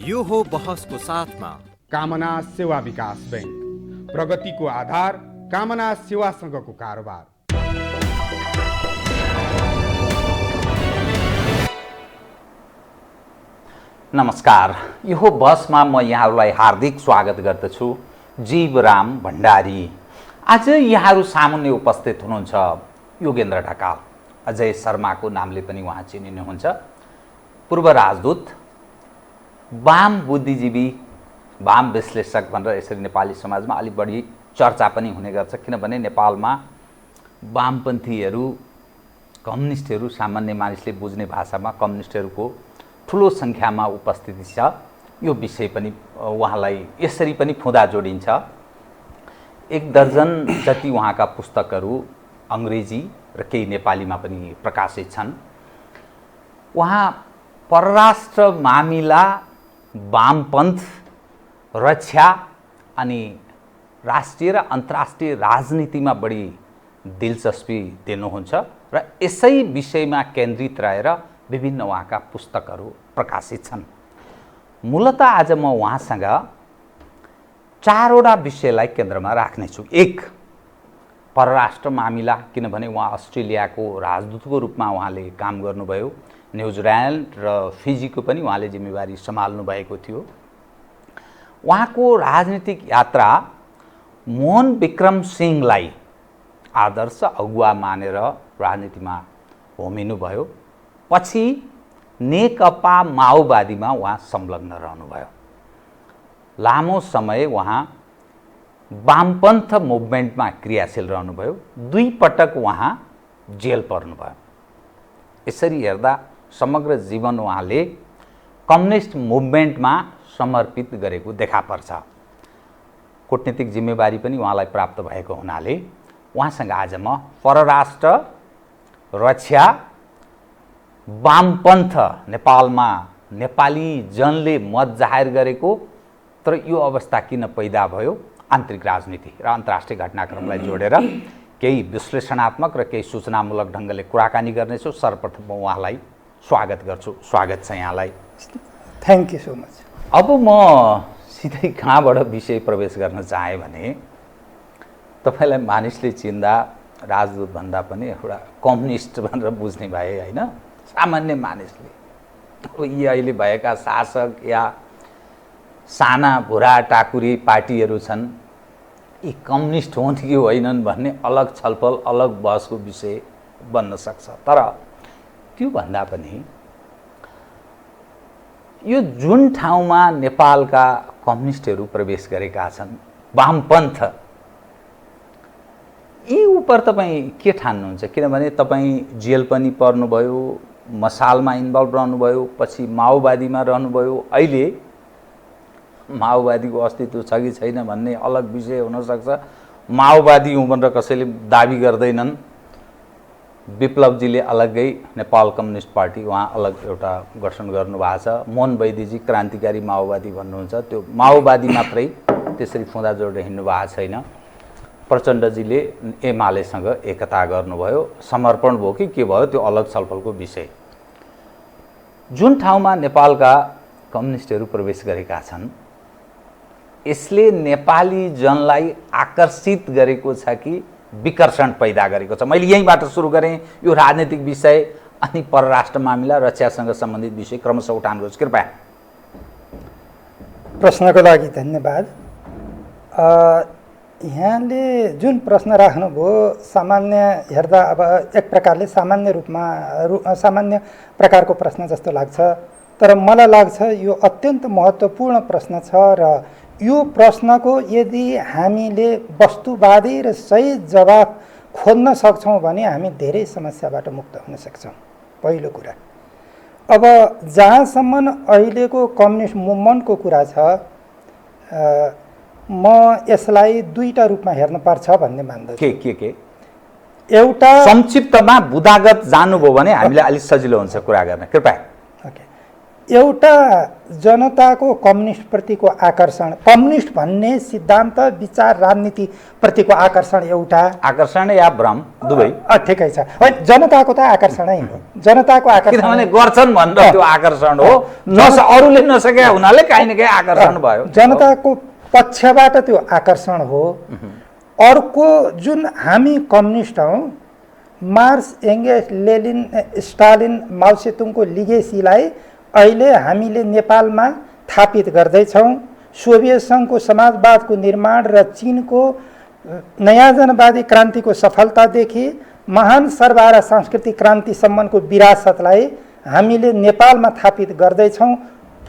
यो हो बहसको साथमा कामना सेवा विकास बैंक, प्रगतिको आधार कामना सेवासँगको कारोबार। नमस्कार, यो बसमा म यहाँहरूलाई हार्दिक स्वागत गर्दछु। जीवराम भण्डारी। आज यहाँहरू सामुन्ने उपस्थित हुनुहुन्छ योगेन्द्र ढकाल, अजय शर्माको नामले पनि उहाँ चिनिनुहुन्छ। पूर्व राजदूत, वाम बुद्धिजीवी, वाम विश्लेषक भनेर यसरी नेपाली समाजमा अलि बढी चर्चा पनि हुने गर्छ, किनभने नेपालमा वामपन्थीहरू, कम्युनिस्टहरू, सामान्य मानिसले बुझ्ने भाषामा कम्युनिस्टहरूको ठुलो सङ्ख्यामा उपस्थिति छ। यो विषय पनि उहाँलाई यसरी पनि फुदा जोडिन्छ। 1 दर्जन जति उहाँका पुस्तकहरू अङ्ग्रेजी र केही नेपालीमा पनि प्रकाशित छन्। उहाँ परराष्ट्र मामिला, वामपन्थ, रक्षा अनि राष्ट्रिय र अन्तर्राष्ट्रिय राजनीतिमा बढी दिलचस्पी दिनुहुन्छ र यसै विषयमा केन्द्रित रहेर विभिन्न उहाँका पुस्तकहरू प्रकाशित छन्। मूलतः आज म उहाँसँग 4वटा विषयलाई केन्द्रमा राख्नेछु। 1, परराष्ट्र मामिला, किनभने उहाँ अस्ट्रेलियाको राजदूतको रूपमा उहाँले काम गर्नुभयो। न्युजिल्यान्ड र फिजीको पनि उहाँले जिम्मेवारी सम्हाल्नु भएको थियो। उहाँको राजनीतिक यात्रा मोहन विक्रम सिंहलाई आदर्श अगुवा मानेर राजनीतिमा होमिनुभयो। पछि नेकपा माओवादीमा उहाँ संलग्न रहनुभयो। लामो समय उहाँ वामपन्थ मुभमेन्टमा क्रियाशील रहनुभयो। 2 पटक उहाँ जेल पर्नुभयो। यसरी हेर्दा समग्र जीवन उहाँले कम्युनिस्ट मुभमेन्टमा समर्पित गरेको देखा पर्छ। कूटनीतिक जिम्मेवारी पनि उहाँलाई प्राप्त भएको हुनाले उहाँसँग आज म परराष्ट्र, रक्षा, वामपन्थ, नेपालमा नेपाली जनले मत जाहेर गरेको तर यो अवस्था किन पैदा भयो, आन्तरिक राजनीति र अन्तर्राष्ट्रिय घटनाक्रमलाई जोडेर केही विश्लेषणात्मक र केही सूचनामूलक ढङ्गले कुराकानी गर्नेछु। सर्वप्रथम म उहाँलाई स्वागत गर्छु। स्वागत छ यहाँलाई। Thank you so much. अब म सिधै कहाँबाट विषय प्रवेश गर्न चाहेँ भने तपाईँलाई मानिसले चिन्दा राजदूत भन्दा पनि एउटा कम्युनिस्ट भनेर बुझ्ने भए, होइन? सामान्य मानिसले अब यी अहिले भएका शासक या साना भुरा टाकुरी पार्टीहरू छन्, यी कम्युनिस्ट हुन् कि होइनन् भन्ने अलग छलफल, अलग बहसको विषय बन्न सक्छ। तर त्योभन्दा पनि यो जुन ठाउँमा नेपालका कम्युनिस्टहरू प्रवेश गरेका छन्, वामपन्थ, यी उपर तपाईँ के ठान्नुहुन्छ? किनभने तपाईँ जेल पनि पर्नुभयो, मसालमा इन्भल्भ रहनुभयो, पछि माओवादीमा रहनुभयो। अहिले माओवादीको अस्तित्व छ कि छैन भन्ने अलग विषय हुनसक्छ। माओवादी हुँ भनेर कसैले दाबी गर्दैनन्। विप्लवजीले अलग्गै नेपाल कम्युनिस्ट पार्टी उहाँ अलग एउटा गठन गर्नुभएको छ। मोहन वैद्यजी क्रान्तिकारी माओवादी भन्नुहुन्छ। त्यो माओवादी मात्रै त्यसरी फुँदा जोडेर हिँड्नु भएको छैन। प्रचण्डजीले एमालेसँग एकता गर्नुभयो, समर्पण भयो कि के भयो त्यो अलग छलफलको विषय। जुन ठाउँमा नेपालका कम्युनिस्टहरू प्रवेश गरेका छन्, यसले नेपाली जनलाई आकर्षित गरेको छ कि विकर्षण पैदा गरेको छ? मैले यहीँबाट सुरु गरेँ। यो राजनीतिक विषय अनि परराष्ट्र मामिला, रक्षासँग सम्बन्धित विषय क्रमशः उठान गर्छु, कृपया। प्रश्नको लागि धन्यवाद। यहाँले जुन प्रश्न राख्नुभयो, सामान्य हेर्दा अब एक प्रकारले सामान्य प्रकारको प्रश्न जस्तो लाग्छ, तर मलाई लाग्छ यो अत्यन्त महत्त्वपूर्ण प्रश्न छ र यो प्रश्नको यदि हामीले वस्तुवादी र सही जवाफ खोज्न सक्छौँ भने हामी धेरै समस्याबाट मुक्त हुन सक्छौँ। पहिलो कुरा। अब जहाँसम्म अहिलेको कम्युनिस्ट मुभमेन्टको कुरा छ, म यसलाई 2टा रूपमा हेर्नुपर्छ भन्ने मान्दछु। के एउटा संक्षिप्तमा बुदागत जानुभयो भने हामीलाई अलिक सजिलो हुन्छ कुरा गर्न, कृपया। ओके। एउटा जनताको कम्युनिस्टप्रतिको आकर्षण, कम्युनिस्ट भन्ने सिद्धान्त विचार राजनीतिप्रतिको आकर्षण एउटा आकर्षण या भ्रम दुवै ठिकै छ। होइन, जनताको त आकर्षणै हो, जनताको आकर्षण किनभने गर्छन् भनेर त्यो आकर्षण हो, अरूले नसके हुनाले काहीँ न काहीँ आकर्षण भयो, जनताको पक्षबाट त्यो आकर्षण हो। अर्को जुन हामी कम्युनिस्ट हौँ, मार्क्स एङ्गेल्स लेनिन स्टालिन माओसेतुङको लिगेसीलाई अहिले हामीले नेपालमा थापित गर्दैछौँ। सोभियत सङ्घको समाजवादको निर्माण र चिनको नयाँ जनवादी क्रान्तिको सफलतादेखि महान सर्वहारा सांस्कृतिक क्रान्तिसम्मको विरासतलाई हामीले नेपालमा थापित गर्दैछौँ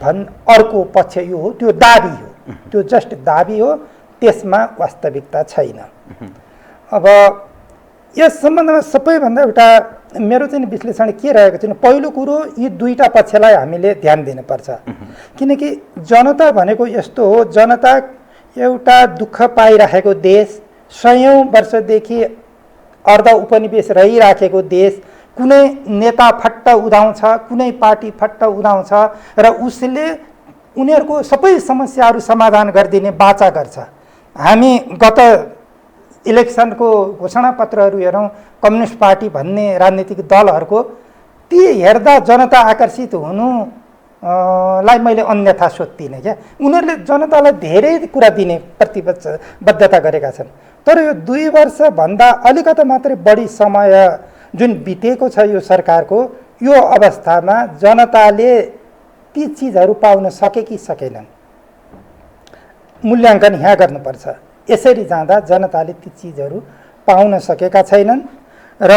अर्को पक्ष यो हो, त्यो दाबी हो, त्यो जस्ट दाबी हो, त्यसमा वास्तविकता छैन। अब यस सम्बन्धमा सबैभन्दा एउटा मेरो चाहिँ विश्लेषण के रहेको छ भने, पहिलो कुरो यी दुईटा पक्षलाई हामीले ध्यान दिनुपर्छ। किनकि जनता भनेको यस्तो हो, जनता एउटा दुःख पाइराखेको देश, सयौँ वर्षदेखि अर्ध उपनिवेश रहिराखेको देश, कुनै नेता फट्ट उदाउँछ, कुनै पार्टी फट्ट उदाउँछ र उसले उनीहरूको सबै समस्याहरू समाधान गरिदिने बाचा गर्छ। हामी गत इलेक्सनको घोषणापत्रहरू हेरौँ, कम्युनिस्ट पार्टी भन्ने राजनीतिक दलहरूको, ती हेर्दा जनता आकर्षित हुनुलाई मैले अन्यथा सोध्दिनँ क्या। उनीहरूले जनतालाई धेरै कुरा दिने प्रतिबद्धता गरेका छन्। तर यो 2 वर्षभन्दा अलिकति मात्रै बढी समय जुन बितेको छ यो सरकारको, यो अवस्थामा जनताले ती चिजहरू पाउन सके कि सकेनन्, मूल्याङ्कन यहाँ गर्नुपर्छ। यसरी जाँदा जनताले ती चिजहरू पाउन सकेका छैनन् र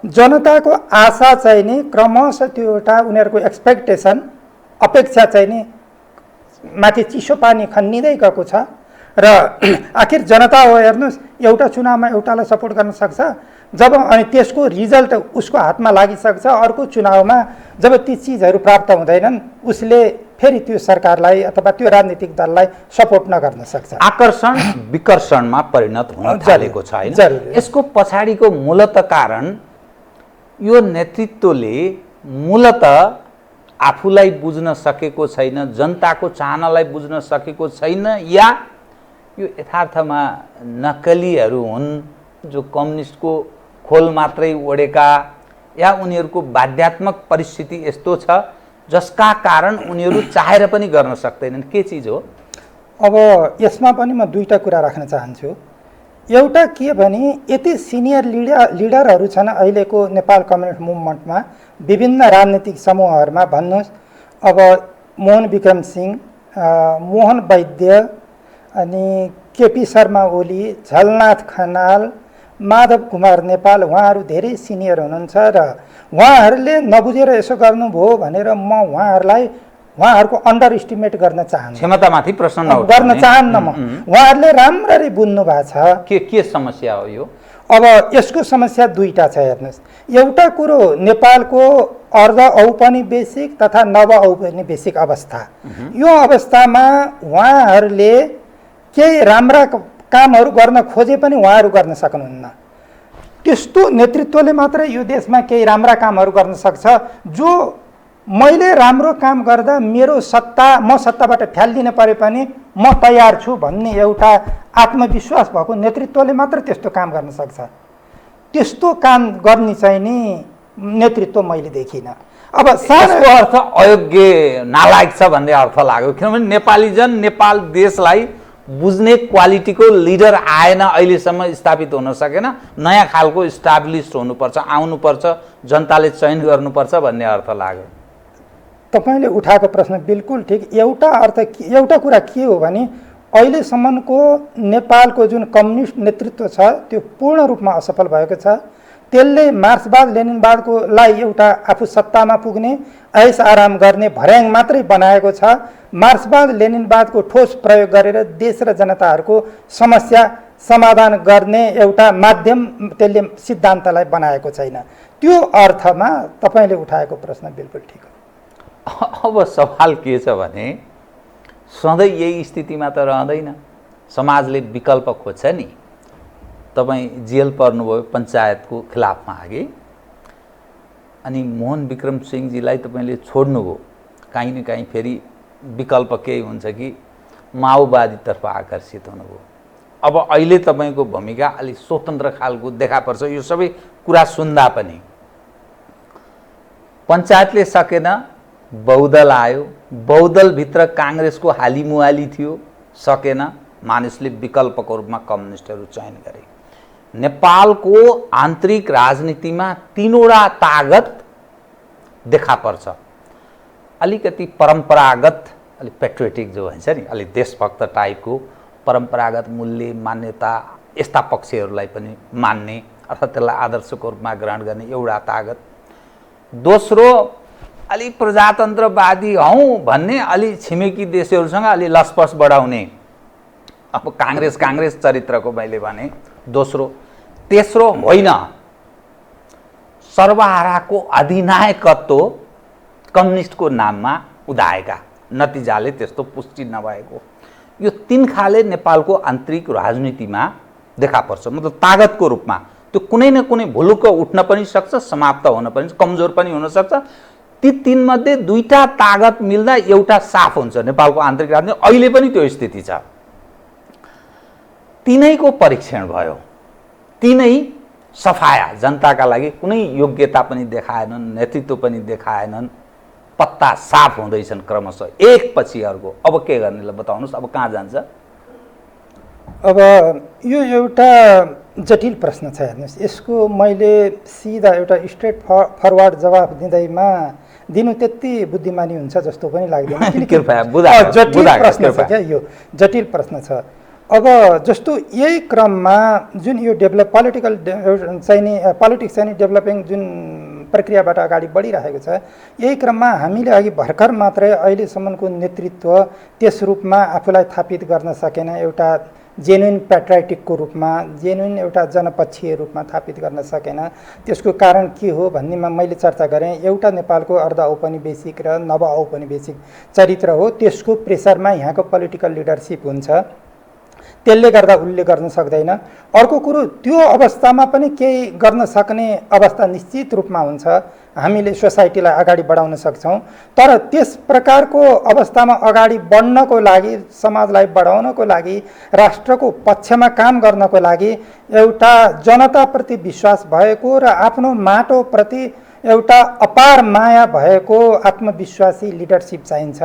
जनताको आशा चाहिँ नि क्रमशः त्यो एउटा उनीहरूको एक्सपेक्टेसन, अपेक्षा चाहिँ नि माथि चिसो पानी खन्निँदै गएको छ। र आखिर जनता हो, हेर्नुहोस्, एउटा चुनावमा एउटालाई सपोर्ट गर्न सक्छ, जब अनि त्यसको रिजल्ट उसको हातमा लागिसक्छ, अर्को चुनावमा जब ती चिजहरू प्राप्त हुँदैनन्, उसले फेरि त्यो सरकारलाई अथवा त्यो राजनीतिक दललाई सपोर्ट नगर्न सक्छ। आकर्षण विकर्षणमा परिणत हुन थालेको छ हैन। यसको पछाडिको मूलत कारण यो नेतृत्वले मूलत आफूलाई बुझ्न सकेको छैन, जनताको चाहनालाई बुझ्न सकेको छैन, या यो यथार्थमा नक्कलीहरू हुन् जो कम्युनिस्टको खोल मात्रै ओढेका, या उनीहरूको बाध्यात्मक परिस्थिति यस्तो छ जसका कारण उनीहरू चाहेर पनि गर्न सक्दैनन्, के चिज हो? अब यसमा पनि म दुईटा कुरा राख्न चाहन्छु। एउटा के भने, यति सिनियर लिडरहरू छन् अहिलेको नेपाल कम्युनिस्ट मुभमेन्टमा, विभिन्न राजनीतिक समूहहरूमा भन्नुहोस्। अब मोहन विक्रम सिंह, मोहन वैद्य, अनि केपी शर्मा ओली, झलनाथ खनाल, माधव कुमार नेपाल, उहाँहरू धेरै सिनियर हुनुहुन्छ र उहाँहरूले नबुझेर यसो गर्नुभयो भनेर म उहाँहरूको अन्डर इस्टिमेट गर्न चाहन्न, क्षमतामाथि प्रश्न गर्न चाहन्न म। उहाँहरूले राम्ररी बुझ्नु भएको छ के समस्या हो यो। अब यसको समस्या दुईटा छ, हेर्नुहोस्। एउटा कुरो नेपालको अर्ध औपनिवेशिक तथा नव औपनिवेशिक अवस्था, यो अवस्थामा उहाँहरूले केही राम्रा कामहरू गर्न खोजे पनि उहाँहरू गर्न सक्नुहुन्न। त्यस्तो नेतृत्वले मात्रै यो देशमा केही राम्रा कामहरू गर्न सक्छ। जो मैले राम्रो काम गर्दा म सत्ताबाट फ्यालिदिन परे पनि म तयार छु भन्ने एउटा आत्मविश्वास भएको नेतृत्वले मात्र त्यस्तो काम गर्न सक्छ। त्यस्तो काम गर्ने चाहिँ नि नेतृत्व मैले देखिनँ। अब सानो अर्थ अयोग्य नालायक छ भन्ने अर्थ लाग्यो, किनभने नेपाली जन, नेपाल देशलाई बुझ्ने क्वालिटीको लिडर आएन, अहिलेसम्म स्थापित हुन सकेन। नयाँ खालको इस्टाब्लिस्ड हुनुपर्छ, आउनुपर्छ, जनताले चयन गर्नुपर्छ भन्ने अर्थ लाग्यो। तपाईँले उठाएको प्रश्न बिल्कुल ठिक। एउटा कुरा के हो भने, अहिलेसम्मको नेपालको जुन कम्युनिस्ट नेतृत्व छ त्यो पूर्ण रूपमा असफल भएको छ। त्यसले मार्क्सवाद लेनिनवादको लाई एउटा आफू सत्तामा पुग्ने, ऐस आराम गर्ने भर्याङ मात्रै बनाएको छ। मार्क्सवाद लेनिनवादको ठोस प्रयोग गरेर देश र जनताहरूको समस्या समाधान गर्ने एउटा माध्यम त्यसले सिद्धान्तलाई बनाएको छैन। त्यो अर्थमा तपाईँले उठाएको प्रश्न बिल्कुल ठिक हो। अब सवाल के छ भने, सधैँ यही स्थितिमा त रहँदैन, समाजले विकल्प खोज्छ नि। तपाईँ जेल पर्नुभयो पञ्चायतको खिलाफमा अघि, अनि मोहन विक्रम सिंहजीलाई तपाईँले छोड्नुभयो, काहीँ न काहीँ फेरि विकल्प केही हुन्छ कि माओवादीतर्फ आकर्षित हुनुभयो। अब अहिले तपाईँको भूमिका अलि स्वतन्त्र खालको देखा पर्छ। यो सबै कुरा सुन्दा पनि पञ्चायतले सकेन, बहुदल आयो, बहुदलभित्र काङ्ग्रेसको हालिमुहाली थियो, सकेन, मानिसले विकल्पको रूपमा कम्युनिस्टहरू चयन गरे। नेपालको आन्तरिक राजनीतिमा तीनवटा तागत देखा पर्छ। अलिकति परम्परागत, अलिक पेट्रियोटिक जो हुन्छ नि, अलिक देशभक्त टाइपको परम्परागत मूल्य मान्यता यस्ता पक्षहरूलाई पनि मान्ने अर्थात् त्यसलाई आदर्शको रूपमा ग्रहण गर्ने एउटा तागत। दोस्रो अलि प्रजातन्त्रवादी हौँ भन्ने, अलि छिमेकी देशहरूसँग अलि लसपस बढाउने, अब काङ्ग्रेस चरित्रको मैले भने दोस्रो। तेस्रो होइन, सर्वहाराको अधिनायकत्व कम्युनिस्टको नाममा उदाएका, नतिजाले त्यस्तो पुष्टि नभएको। यो तीन खाले नेपालको आन्तरिक राजनीतिमा देखा पर्छ। मतलब तागतको रूपमा त्यो कुनै न कुनै भुलुक्क उठ्न पनि सक्छ, समाप्त हुन पनि, कमजोर पनि हुन सक्छ। ती तीनमध्ये दुईटा तागत मिल्दा एउटा साफ हुन्छ नेपालको आन्तरिक राजनीति। अहिले पनि त्यो स्थिति छ। तीनैको परीक्षण भयो, तीनै सफाया, जनताका लागि कुनै योग्यता पनि देखाएनन्, नेतृत्व पनि देखाएनन्, पत्ता साफ हुँदैछन् क्रमशः एक पछि अर्को। अब के गर्ने ल बताउनुहोस्, अब कहाँ जान्छ? अब यो एउटा जटिल प्रश्न छ। हेर्नुहोस्, यसको मैले सिधा एउटा स्ट्रेट फरवर्ड जवाफ दिनु त्यति बुद्धिमानी हुन्छ जस्तो पनि लाग्दैन। जटिल प्रश्न छ क्या, यो जटिल प्रश्न छ। अब जस्तो यही क्रममा जुन यो पोलिटिक्स चाहिँ डेभलपिङ जुन प्रक्रियाबाट अगाडि बढिरहेको छ, यही क्रममा हामीले अघि भर्खर मात्रै अहिलेसम्मको नेतृत्व त्यस रूपमा आफूलाई थापित गर्न सकेन, एउटा जेन्युन प्याट्राइटिकको रूपमा, जेन्युन एउटा जनपक्षीय रूपमा थापित गर्न सकेन। त्यसको कारण के हो भन्नेमा मैले चर्चा गरेँ। एउटा नेपालको अर्ध औपनिवेशिक र नव औपनिवेशिक चरित्र हो, त्यसको प्रेसरमा यहाँको पोलिटिकल लिडरसिप हुन्छ, त्यसले गर्दा उसले गर्न सक्दैन। अर्को कुरो, त्यो अवस्थामा पनि केही गर्न सक्ने अवस्था निश्चित रूपमा हुन्छ, हामीले सोसाइटीलाई अगाडि बढाउन सक्छौँ। तर त्यस प्रकारको अवस्थामा अगाडि बढ्नको लागि, समाजलाई बढाउनको लागि, राष्ट्रको पक्षमा काम गर्नको लागि एउटा जनताप्रति विश्वास भएको र आफ्नो माटोप्रति एउटा अपार माया भएको आत्मविश्वासी लिडरसिप चाहिन्छ।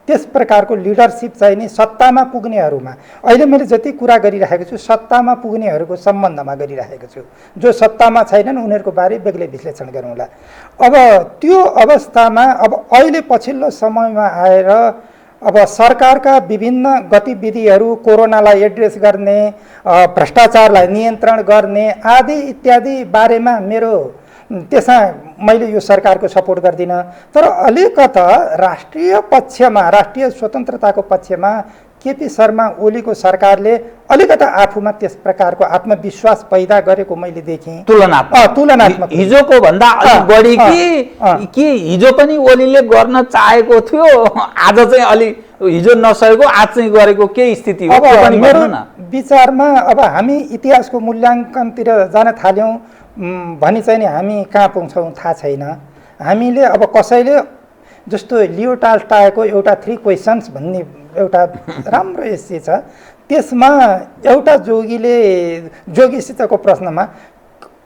त्यस प्रकारको लिडरसिप चाहिने सत्तामा पुग्नेहरूमा, अहिले मैले जति कुरा गरिरहेको छु सत्तामा पुग्नेहरूको सम्बन्धमा गरिरहेको छु। जो सत्तामा छैनन् उनीहरूको बारे बेग्लै विश्लेषण गरौँला। अब त्यो अवस्थामा अब अहिले पछिल्लो समयमा आएर अब सरकारका विभिन्न गतिविधिहरू, कोरोनालाई एड्रेस गर्ने, भ्रष्टाचारलाई नियन्त्रण गर्ने आदि इत्यादि बारेमा मेरो त्यसमा मैले यो सरकारको सपोर्ट गर्दिनँ। तर अलिकता राष्ट्रिय पक्षमा, राष्ट्रिय स्वतन्त्रताको पक्षमा केपी शर्मा ओलीको सरकारले अलिकता आफूमा त्यस प्रकारको आत्मविश्वास पैदा गरेको मैले देखेँ। तुलनात्मक हिजोको भन्दा अलि बढी कि हिजो पनि ओलीले गर्न चाहेको थियो, आज चाहिँ अलि हिजो नसकेको आज चाहिँ गरेको के स्थिति हो? अब मेरो विचारमा अब हामी इतिहासको मूल्याङ्कनतिर जान थाल्यौँ भनी चाहिँ नि हामी कहाँ पुग्छौँ थाहा छैन। हामीले अब कसैले जस्तो लियो टाल्टाएको एउटा 3 क्वेसन्स भन्ने एउटा राम्रो एस्से छ, त्यसमा एउटा जोगीसितको प्रश्नमा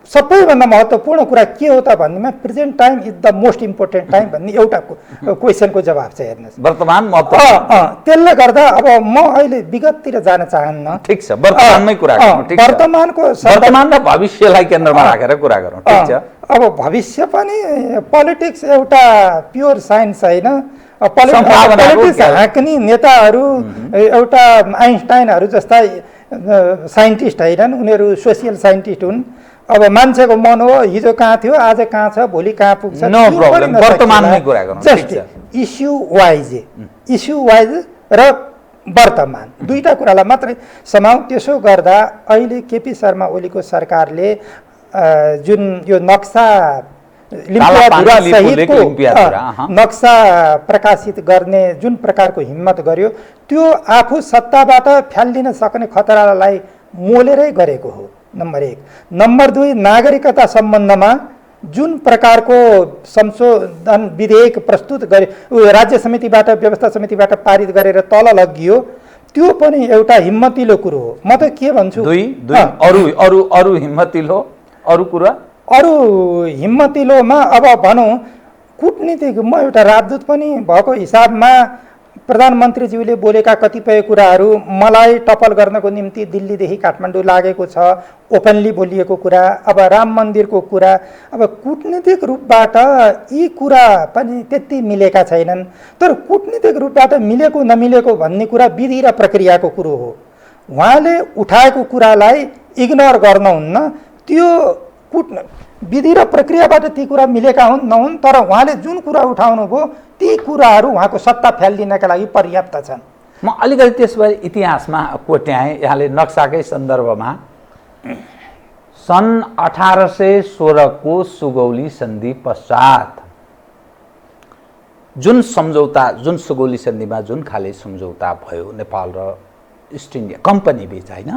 सबैभन्दा महत्त्वपूर्ण कुरा के हो त भन्नेमा present time is the most important time भन्ने एउटा क्वेसनको जवाब छ। हेर्नुहोस्, वर्तमान महत्त्व। त्यसले गर्दा अब म अहिले विगततिर जान चाहन्न। ठिक छ, वर्तमानमै कुरा गरौँ। ठिक छ, वर्तमान र भविष्यलाई केन्द्रमा राखेर कुरा गरौँ। ठिक छ, अब भविष्य पनि पोलिटिक्स एउटा प्योर साइन्स होइन। पोलिटिक्स हाँक्ने नेताहरू एउटा आइन्स्टाइनहरू जस्ता साइन्टिस्ट होइनन्, उनीहरू सोसियल साइन्टिस्ट हुन्। अब मान्छेको मन हो, हिजो कहाँ थियो, आज कहाँ छ, भोलि कहाँ पुग्छ, नो प्रब्लम, वर्तमानमै कुरा गरौँ। जस्ट इस्यु वाइज र वर्तमान दुईटा कुरालाई मात्रै समाउ। त्यसो गर्दा अहिले केपी शर्मा ओलीको सरकारले जुन यो नक्सा नक्सा प्रकाशित गर्ने जुन प्रकारको हिम्मत गर्यो, त्यो आफू सत्ताबाट फ्यालिदिन सक्ने खतरालाई मोलेरै गरेको हो, नम्बर 1। नम्बर 2, नागरिकता सम्बन्धमा जुन प्रकारको संशोधन विधेयक प्रस्तुत गरे राज्य समितिबाट व्यवस्था समितिबाट पारित गरेर तल लगियो त्यो पनि एउटा हिम्मतिलो कुरो हो। म त के भन्छु अरू हिम्मतिलो अरू कुरा अरू हिम्मतिलोमा अब भनौँ कूटनीतिक म एउटा राजदूत पनि भएको हिसाबमा प्रधानमन्त्रीज्यूले बोलेका कतिपय कुराहरू मलाई टपल गर्नको निम्ति दिल्लीदेखि काठमाडौँ लागेको छ, ओपनली बोलिएको कुरा। अब राम मन्दिरको कुरा, अब कूटनीतिक रूपबाट यी कुरा पनि त्यति मिलेका छैनन्। तर कूटनीतिक रूपबाट मिलेको नमिलेको भन्ने कुरा विधि र प्रक्रियाको कुरो हो। उहाँले उठाएको कुरालाई इग्नोर गर्नुहुन्न। त्यो विधि र प्रक्रियाबाट ती कुरा मिलेका हुन् नहुन्, तर उहाँले जुन कुरा उठाउनु भयो ती कुराहरू उहाँको सत्ता फ्यालिदिनका लागि पर्याप्त छन्। म अलिकति त्यसबारे इतिहासमा कोट्याएँ। यहाँले नक्साकै सन्दर्भमा सन् 1816 को सुगौली सन्धि पश्चात जुन सुगौली सन्धिमा जुन खाले सम्झौता भयो नेपाल र इस्ट इन्डिया कम्पनी बीच, होइन,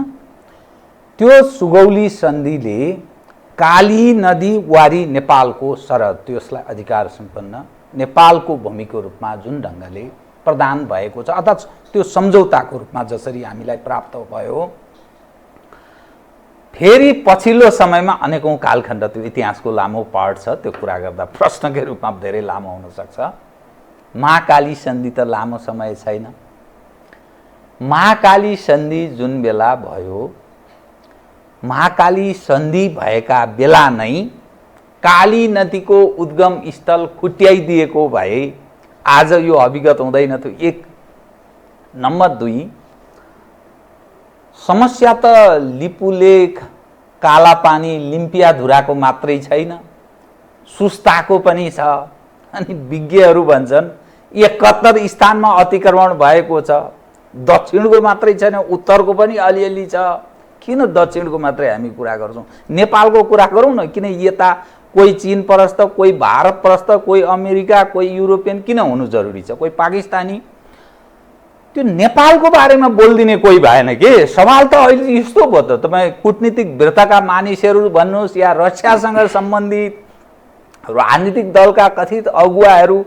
त्यो सुगौली सन्धिले काली नदी वारी नेपालको सरहद, त्यसलाई अधिकार सम्पन्न नेपालको भूमिको रूपमा जुन ढङ्गले प्रदान भएको छ, अर्थात् त्यो सम्झौताको रूपमा जसरी हामीलाई प्राप्त भयो, फेरि पछिल्लो समयमा अनेकौं कालखण्ड, त्यो इतिहासको लामो पार्ट छ, त्यो कुरा गर्दा प्रश्नकै रूपमा धेरै लामो हुन सक्छ। महाकाली सन्धि त लामो समय छैन। महाकाली सन्धि जुन बेला भयो, महाकाली सन्धि भएका बेला नै काली नदीको उद्गम स्थल खुट्याइदिएको भए आज यो अभिगत हुँदैन थियो। एक नम्बर 2, समस्या त लिपुलेख, कालापानी, लिम्पियाधुराको मात्रै छैन, सुस्ताको पनि छ। अनि विज्ञहरू भन्छन् 71 स्थानमा अतिक्रमण भएको छ। दक्षिणको मात्रै छैन, उत्तरको पनि अलिअलि छ। किन दक्षिणको मात्रै हामी कुरा गर्छौँ? नेपालको कुरा गरौँ न। किन यता कोही चीन परस्त, कोही भारत परस्त, कोही अमेरिका, कोही युरोपियन किन हुनु जरुरी छ? कोही पाकिस्तानी? त्यो नेपालको बारेमा बोलिदिने कोही भएन के? सवाल त अहिले यस्तो भयो त, तपाईँ कूटनीतिक वृत्तका मानिसहरू भन्नुहोस् या रक्षासँग सम्बन्धित राजनीतिक दलका कथित अगुवाहरू,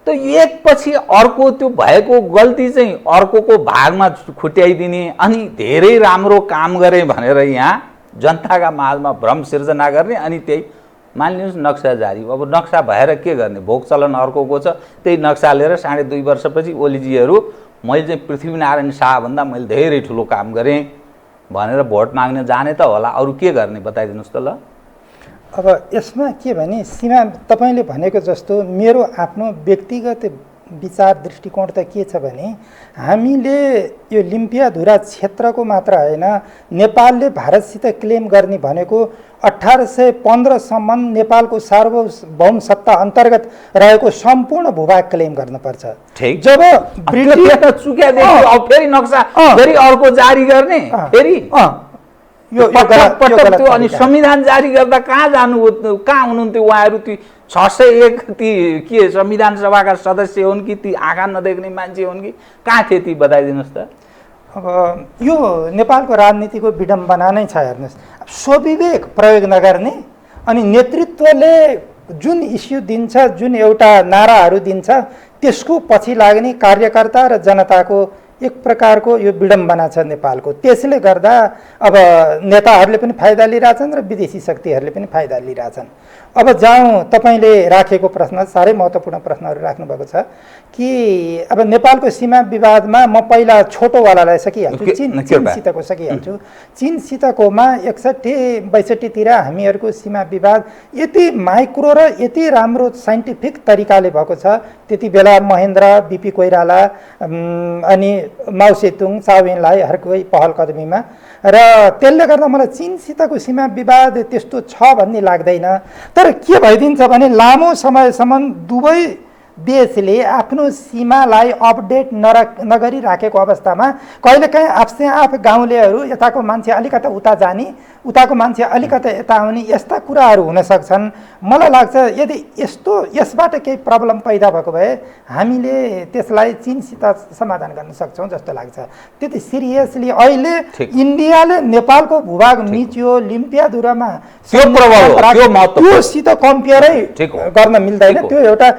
त एकपछि अर्को त्यो भएको गल्ती चाहिँ अर्कोको भागमा खुट्याइदिने अनि धेरै राम्रो काम गरे भनेर यहाँ जनताका माझमा भ्रम सिर्जना गर्ने। अनि त्यही मानिलिनुहोस् नक्सा जारी, अब नक्सा भएर के गर्ने? भोग चलन अर्कोको छ, त्यही नक्सा लिएर 2.5 वर्षपछि ओलीजीहरू मैले चाहिँ पृथ्वीनारायण शाहभन्दा मैले धेरै ठुलो काम गरेँ भनेर भोट माग्न जाने त होला। अरू के गर्ने बताइदिनुहोस् त ल। अब यसमा के भने सीमा तपाईले भनेको जस्तो मेरो आफ्नो व्यक्तिगत विचार दृष्टिकोण त के छ भने हामीले यो लिम्पियाधुरा क्षेत्रको मात्र हैन, नेपालले भारतसित क्लेम गर्ने भनेको 1815 सम्म नेपालको सार्वभौम सत्ता अन्तर्गत रहेको सम्पूर्ण भूभाग क्लेम गर्नुपर्छ। ठीक, जब ब्रिटिस चुक्यादेखि अब फेरि नक्सा फेरि अर्को जारी गर्ने, फेरि यो गलत त्यो। अनि संविधान जारी गर्दा कहाँ जानु, कहाँ हुनुहुन्थ्यो उहाँहरू? ती 601 ती के संविधान सभाका सदस्य हुन् कि ती आँखा नदेख्ने मान्छे हुन् कि कहाँ थिए ती? बताइदिनुहोस् त। अब यो नेपालको राजनीतिको विडम्बना नै छ। हेर्नुहोस्, स्वविवेक प्रयोग नगर्ने अनि नेतृत्वले जुन इस्यु दिन्छ, जुन एउटा नाराहरू दिन्छ, त्यसको पछि लाग्ने कार्यकर्ता र जनताको एक प्रकारको यो विडम्बना छ नेपालको। त्यसले गर्दा अब नेताहरूले पनि फाइदा लिइरहेछन् र विदेशी शक्तिहरूले पनि फाइदा लिइरहेछन्। अब जाउँ, तपाईँले राखेको प्रश्न साह्रै महत्त्वपूर्ण प्रश्नहरू राख्नुभएको छ कि अब नेपालको सीमा विवादमा म पहिला छोटोवालालाई सकिहाल्छु, चीनसितको सकिहाल्छु। चीनसितकोमा 61-62 तिर हामीहरूको सीमा विवाद यति माइक्रो र यति राम्रो साइन्टिफिक तरिकाले भएको छ। त्यति बेला महेन्द्र, बीपी कोइराला अनि माओ सेतुङ, चाउ एनलाई हरकै पहल कदमीमा, र त्यसले गर्दा मलाई चीनसितको सीमा विवाद त्यस्तो छ भन्ने लाग्दैन। तर के भइदिन्छ भने लामो समयसम्म दुवै देशले आफ्नो सीमालाई अपडेट नगरिराखेको अवस्थामा कहिलेकाहीँ आफसे आफ गाउँलेहरू यताको मान्छे अलिकता उता जाने उताको मान्छे अलिकति यता आउने यस्ता कुराहरू हुन सक्छन्। मलाई लाग्छ यदि यसबाट केही प्रब्लम पैदा भएको भए हामीले त्यसलाई चीनसित समाधान गर्न सक्छौँ जस्तो लाग्छ। त्यति सिरियसली अहिले इन्डियाले नेपालको भूभाग मिच्यो, लिम्पियाधुरामा त्योसित कम्पेयरै गर्न मिल्दैन। त्यो एउटा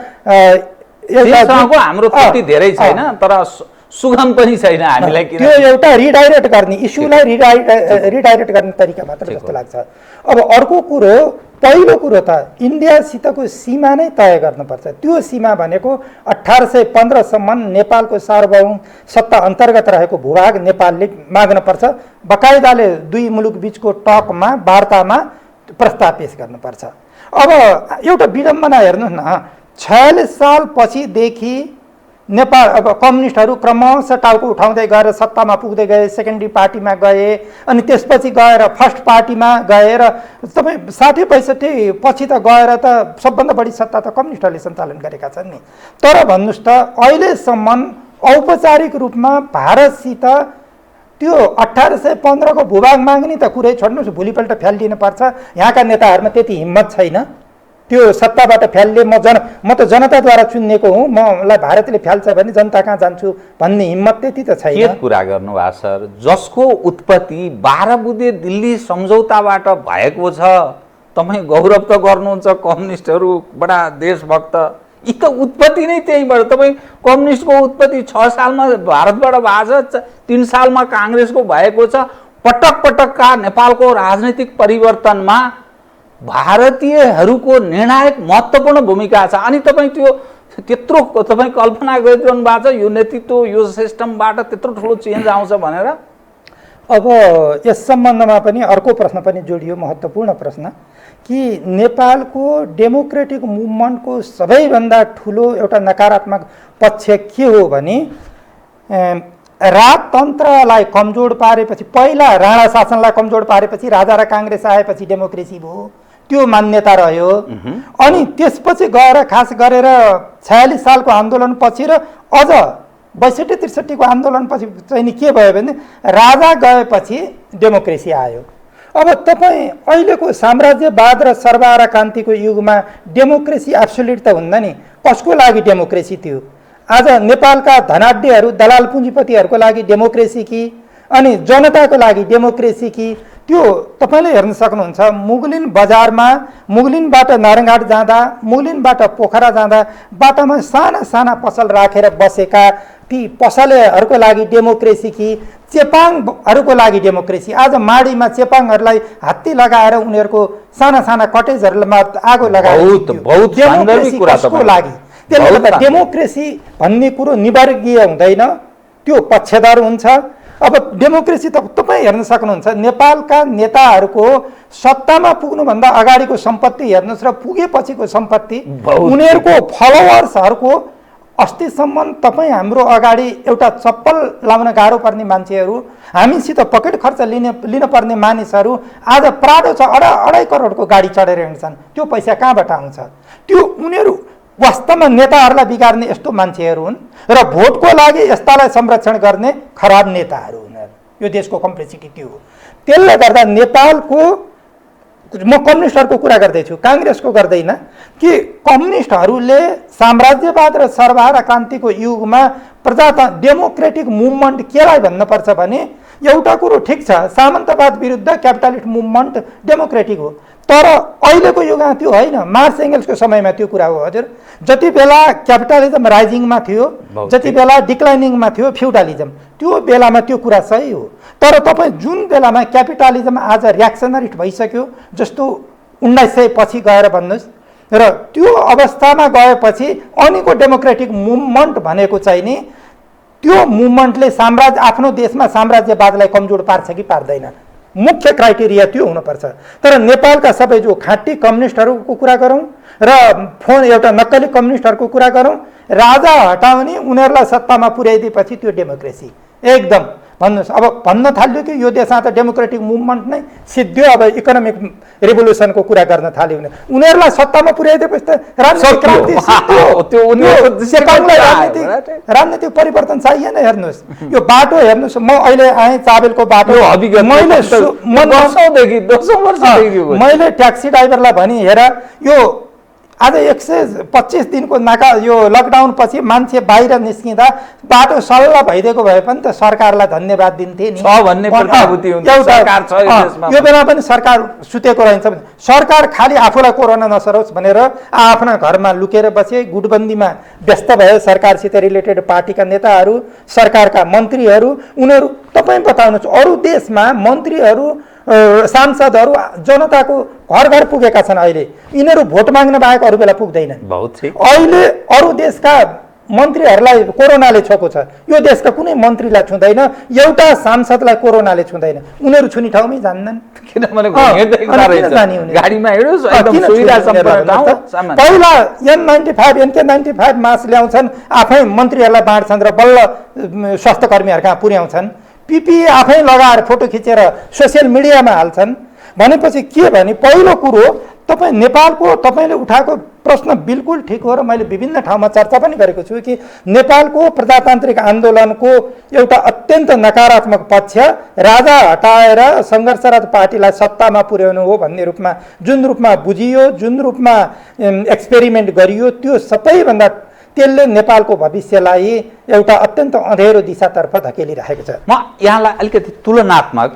हाम्रो त्रुटि धेरै छैन तर सुगम पनि छैन हामीलाई। त्यो एउटा रिडाइरेक्ट गर्ने इस्युलाई रिडाइरेक्ट गर्ने तरिका मात्र जस्तो लाग्छ। अब अर्को कुरो, पहिलो कुरो त इन्डियासितको सीमा नै तय गर्नुपर्छ। त्यो सीमा भनेको 1815सम्म नेपालको सार्वभौम सत्ता अन्तर्गत रहेको भूभाग नेपालले माग्नुपर्छ। बकाइदाले दुई मुलुक बिचको टकमा वार्तामा प्रस्ताव पेश गर्नुपर्छ। अब एउटा विडम्बना हेर्नुहोस् न, 46 साल पछिदेखि नेपाल अब कम्युनिस्टहरू क्रमशः टाउको उठाउँदै गएर सत्तामा पुग्दै गए, सेकेन्डरी पार्टीमा गए, अनि त्यसपछि गएर फर्स्ट पार्टीमा गएर तपाईँ 60-65 पछि त गएर त सबभन्दा बढी सत्ता त कम्युनिस्टहरूले सञ्चालन गरेका छन् नि। तर भन्नुहोस् त अहिलेसम्म औपचारिक रूपमा भारतसित त्यो 1815को भूभाग माग्ने त कुरै छोड्नुहोस्, भोलिपल्ट फ्यालिदिनु पर्छ। यहाँका नेताहरूमा त्यति हिम्मत छैन त्यो सत्ताबाट फ्याल्ने। म त जनताद्वारा चुनिएको हुँ, मलाई भारतले फ्याल्छ भने जनता कहाँ जान्छु भन्ने हिम्मत त्यति त छैन। के कुरा गर्नुभएको सर, जसको उत्पत्ति 12 बुँदे दिल्ली सम्झौताबाट भएको छ। तपाईँ गौरव त गर्नुहुन्छ कम्युनिस्टहरू बडा देशभक्त, यी त उत्पत्ति नै त्यहीँबाट। तपाईँ कम्युनिस्टको उत्पत्ति 6 सालमा भारतबाट भएको छ, 3 सालमा काङ्ग्रेसको भएको छ। पटक पटकका नेपालको राजनैतिक परिवर्तनमा भारतीयहरूको निर्णायक महत्त्वपूर्ण भूमिका छ। अनि तपाईँ त्यत्रो तपाईँ कल्पना गरिरहनु भएको छ यो नेतृत्व यो सिस्टमबाट त्यत्रो ठुलो चेन्ज आउँछ भनेर। अब यस सम्बन्धमा पनि अर्को प्रश्न पनि जोडियो, महत्त्वपूर्ण प्रश्न, कि नेपालको डेमोक्रेटिक मुभमेन्टको सबैभन्दा ठुलो एउटा नकारात्मक पक्ष के हो भने राजतन्त्रलाई कमजोर पारेपछि, पहिला राणा शासनलाई कमजोर पारेपछि राजा र काङ्ग्रेस आएपछि डेमोक्रेसी भयो, त्यो मान्यता रह्यो। अनि त्यसपछि गएर खास गरेर 46 सालको आन्दोलनपछि र अझ 62-63 को आन्दोलनपछि चाहिँ के भयो भने राजा गएपछि डेमोक्रेसी आयो। अब तपाईँ अहिलेको साम्राज्यवाद र सर्वहारा क्रान्तिको युगमा डेमोक्रेसी एब्सोल्युट त हुन्न नि। कसको लागि डेमोक्रेसी थियो? आज नेपालका धनाढ्यहरू दलाल पुँजीपतिहरूको लागि डेमोक्रेसी कि अनि जनताको लागि डेमोक्रेसी कि? त्यो तपाईँले हेर्न सक्नुहुन्छ। मुगलिन बजारमा मुगलिनबाट नारायणघाट जाँदा, मुगलिनबाट पोखरा जाँदा बाटामा साना साना पसल राखेर बसेका ती पसलेहरूको लागि डेमोक्रेसी कि चेपाङहरूको लागि डेमोक्रेसी? आज माडीमा चेपाङहरूलाई हात्ती लगाएर उनीहरूको साना साना कटेजहरूमा आगो लगाएर कसको लागि? त्यसले गर्दा डेमोक्रेसी भन्ने कुरो निवर्गीय हुँदैन, त्यो पक्षधर हुन्छ। अब डेमोक्रेसी त तपाईँ हेर्न सक्नुहुन्छ, नेपालका नेताहरूको सत्तामा पुग्नुभन्दा अगाडिको सम्पत्ति हेर्नुहोस् र पुगेपछिको सम्पत्ति, उनीहरूको फलोवर्सहरूको अस्तिसम्म तपाईँ हाम्रो अगाडि एउटा चप्पल लाउन गाह्रो पर्ने मान्छेहरू, हामीसित पकेट खर्च लिन पर्ने मानिसहरू आज प्राडो छ 2.5 करोडको गाडी चढेर हिँड्छन्। त्यो पैसा कहाँबाट आउँछ? त्यो उनीहरू वास्तवमा नेताहरूलाई बिगार्ने यस्तो मान्छेहरू हुन् र भोटको लागि यस्तालाई संरक्षण गर्ने खराब नेताहरू हुन्। यो देशको कम्प्लेक्सिटी त्यो हो। त्यसले गर्दा नेपालको, म कम्युनिस्टहरूको कुरा गर्दैछु, काङ्ग्रेसको गर्दैन, कि कम्युनिस्टहरूले साम्राज्यवाद र सर्वहारा क्रान्तिको युगमा डेमोक्रेटिक मुभमेन्ट केलाई भन्नुपर्छ भने एउटा कुरो ठिक छ, सामन्तवाद विरुद्ध क्यापिटलिस्ट मुभमेन्ट डेमोक्रेटिक हो, तर अहिलेको युगमा त्यो होइन। मार्क्स एङ्गल्सको समयमा त्यो कुरा हो हजुर। जति बेला क्यापिटलिजम राइजिङमा थियो, जति बेला डिक्लाइनिङमा थियो फ्युडालिजम, त्यो बेलामा त्यो कुरा सही हो। तर तपाईँ जुन बेलामा क्यापिटलिजम आज रियाक्सनरिस्ट भइसक्यो, जस्तो 1900 पछि गएर भन्नुहोस्, र त्यो अवस्थामा गएपछि अनिको डेमोक्रेटिक मुभमेन्ट भनेको चाहिँ नि त्यो मुभमेन्टले आफ्नो देशमा साम्राज्यवादलाई कमजोर पार्छ कि पार्दैन, मुख्य क्राइटेरिया त्यो हुनुपर्छ। तर नेपालका सबै जो खाँटी कम्युनिस्टहरूको कुरा गरौँ र एउटा नक्कली कम्युनिस्टहरूको कुरा गरौँ, राजा हटाउने, उनीहरूलाई सत्तामा पुर्याइदिएपछि त्यो डेमोक्रेसी एकदम। भन्नुहोस्। अब भन्न थाल्यो कि यो देशमा त डेमोक्रेटिक मुभमेन्ट नै सिद्धियो, अब इकोनोमिक रिभोल्युसनको कुरा गर्न थाल्यो भने उनीहरूलाई सत्तामा पुर्याइदिएपछि त राजनीतिक क्रान्ति सिद्धियो। राजनीतिक परिवर्तन चाहिएन। हेर्नुहोस् यो बाटो हेर्नुहोस्, म अहिले आएँ चाबेलको बाटो, मैले ट्याक्सी ड्राइभरलाई भने हेर यो आज 125 दिनको नाका यो लकडाउन पछि मान्छे बाहिर निस्किँदा बाटो सल्ल भइदिएको भए पनि त सरकारलाई धन्यवाद दिन्थे नि। यो बेला पनि सरकार सुतेको रहन्छ भने सरकार खालि आफूलाई कोरोना नसरोस् भनेर आफ्ना घरमा लुकेर बसे, गुटबन्दीमा व्यस्त भए। सरकारसित रिलेटेड पार्टीका नेताहरू, सरकारका मन्त्रीहरू, उनीहरू तपाईँ बताउनुहोस् अरू देशमा मन्त्रीहरू सांसदहरू जनताको घर घर पुगेका छन्। अहिले यिनीहरू भोट माग्न बाहेक अरू बेला पुग्दैनन्। अहिले अरू देशका मन्त्रीहरूलाई कोरोनाले छोएको छ, यो देशका कुनै मन्त्रीलाई छुँदैन, एउटा सांसदलाई कोरोनाले छुँदैन। उनीहरू छुने ठाउँमै जान्दैनन्। पहिला N95 NK95 मास्क ल्याउँछन्, आफै मन्त्रीहरूलाई बाँड्छन् र बल्ल स्वास्थ्य कर्मीहरू कहाँ पुर्याउँछन्। PPE आफै लगाएर फोटो खिचेर सोसियल मिडियामा हाल्छन्। भनेपछि के भने पहिलो कुरो तपाईँ नेपालको तपाईँले उठाएको प्रश्न बिल्कुल ठिक हो र मैले विभिन्न ठाउँमा चर्चा पनि गरेको छु कि नेपालको प्रजातान्त्रिक आन्दोलनको एउटा अत्यन्त नकारात्मक पक्ष राजा हटाएर सङ्घर्षरत पार्टीलाई सत्तामा पुर्याउनु हो भन्ने रूपमा, जुन रूपमा बुझियो, जुन रूपमा एक्सपेरिमेन्ट गरियो, त्यो सबैभन्दा त्यसले नेपालको भविष्यलाई एउटा अत्यन्त अँधेरो दिशातर्फ धकेलिरहेको छ। म यहाँलाई अलिकति तुलनात्मक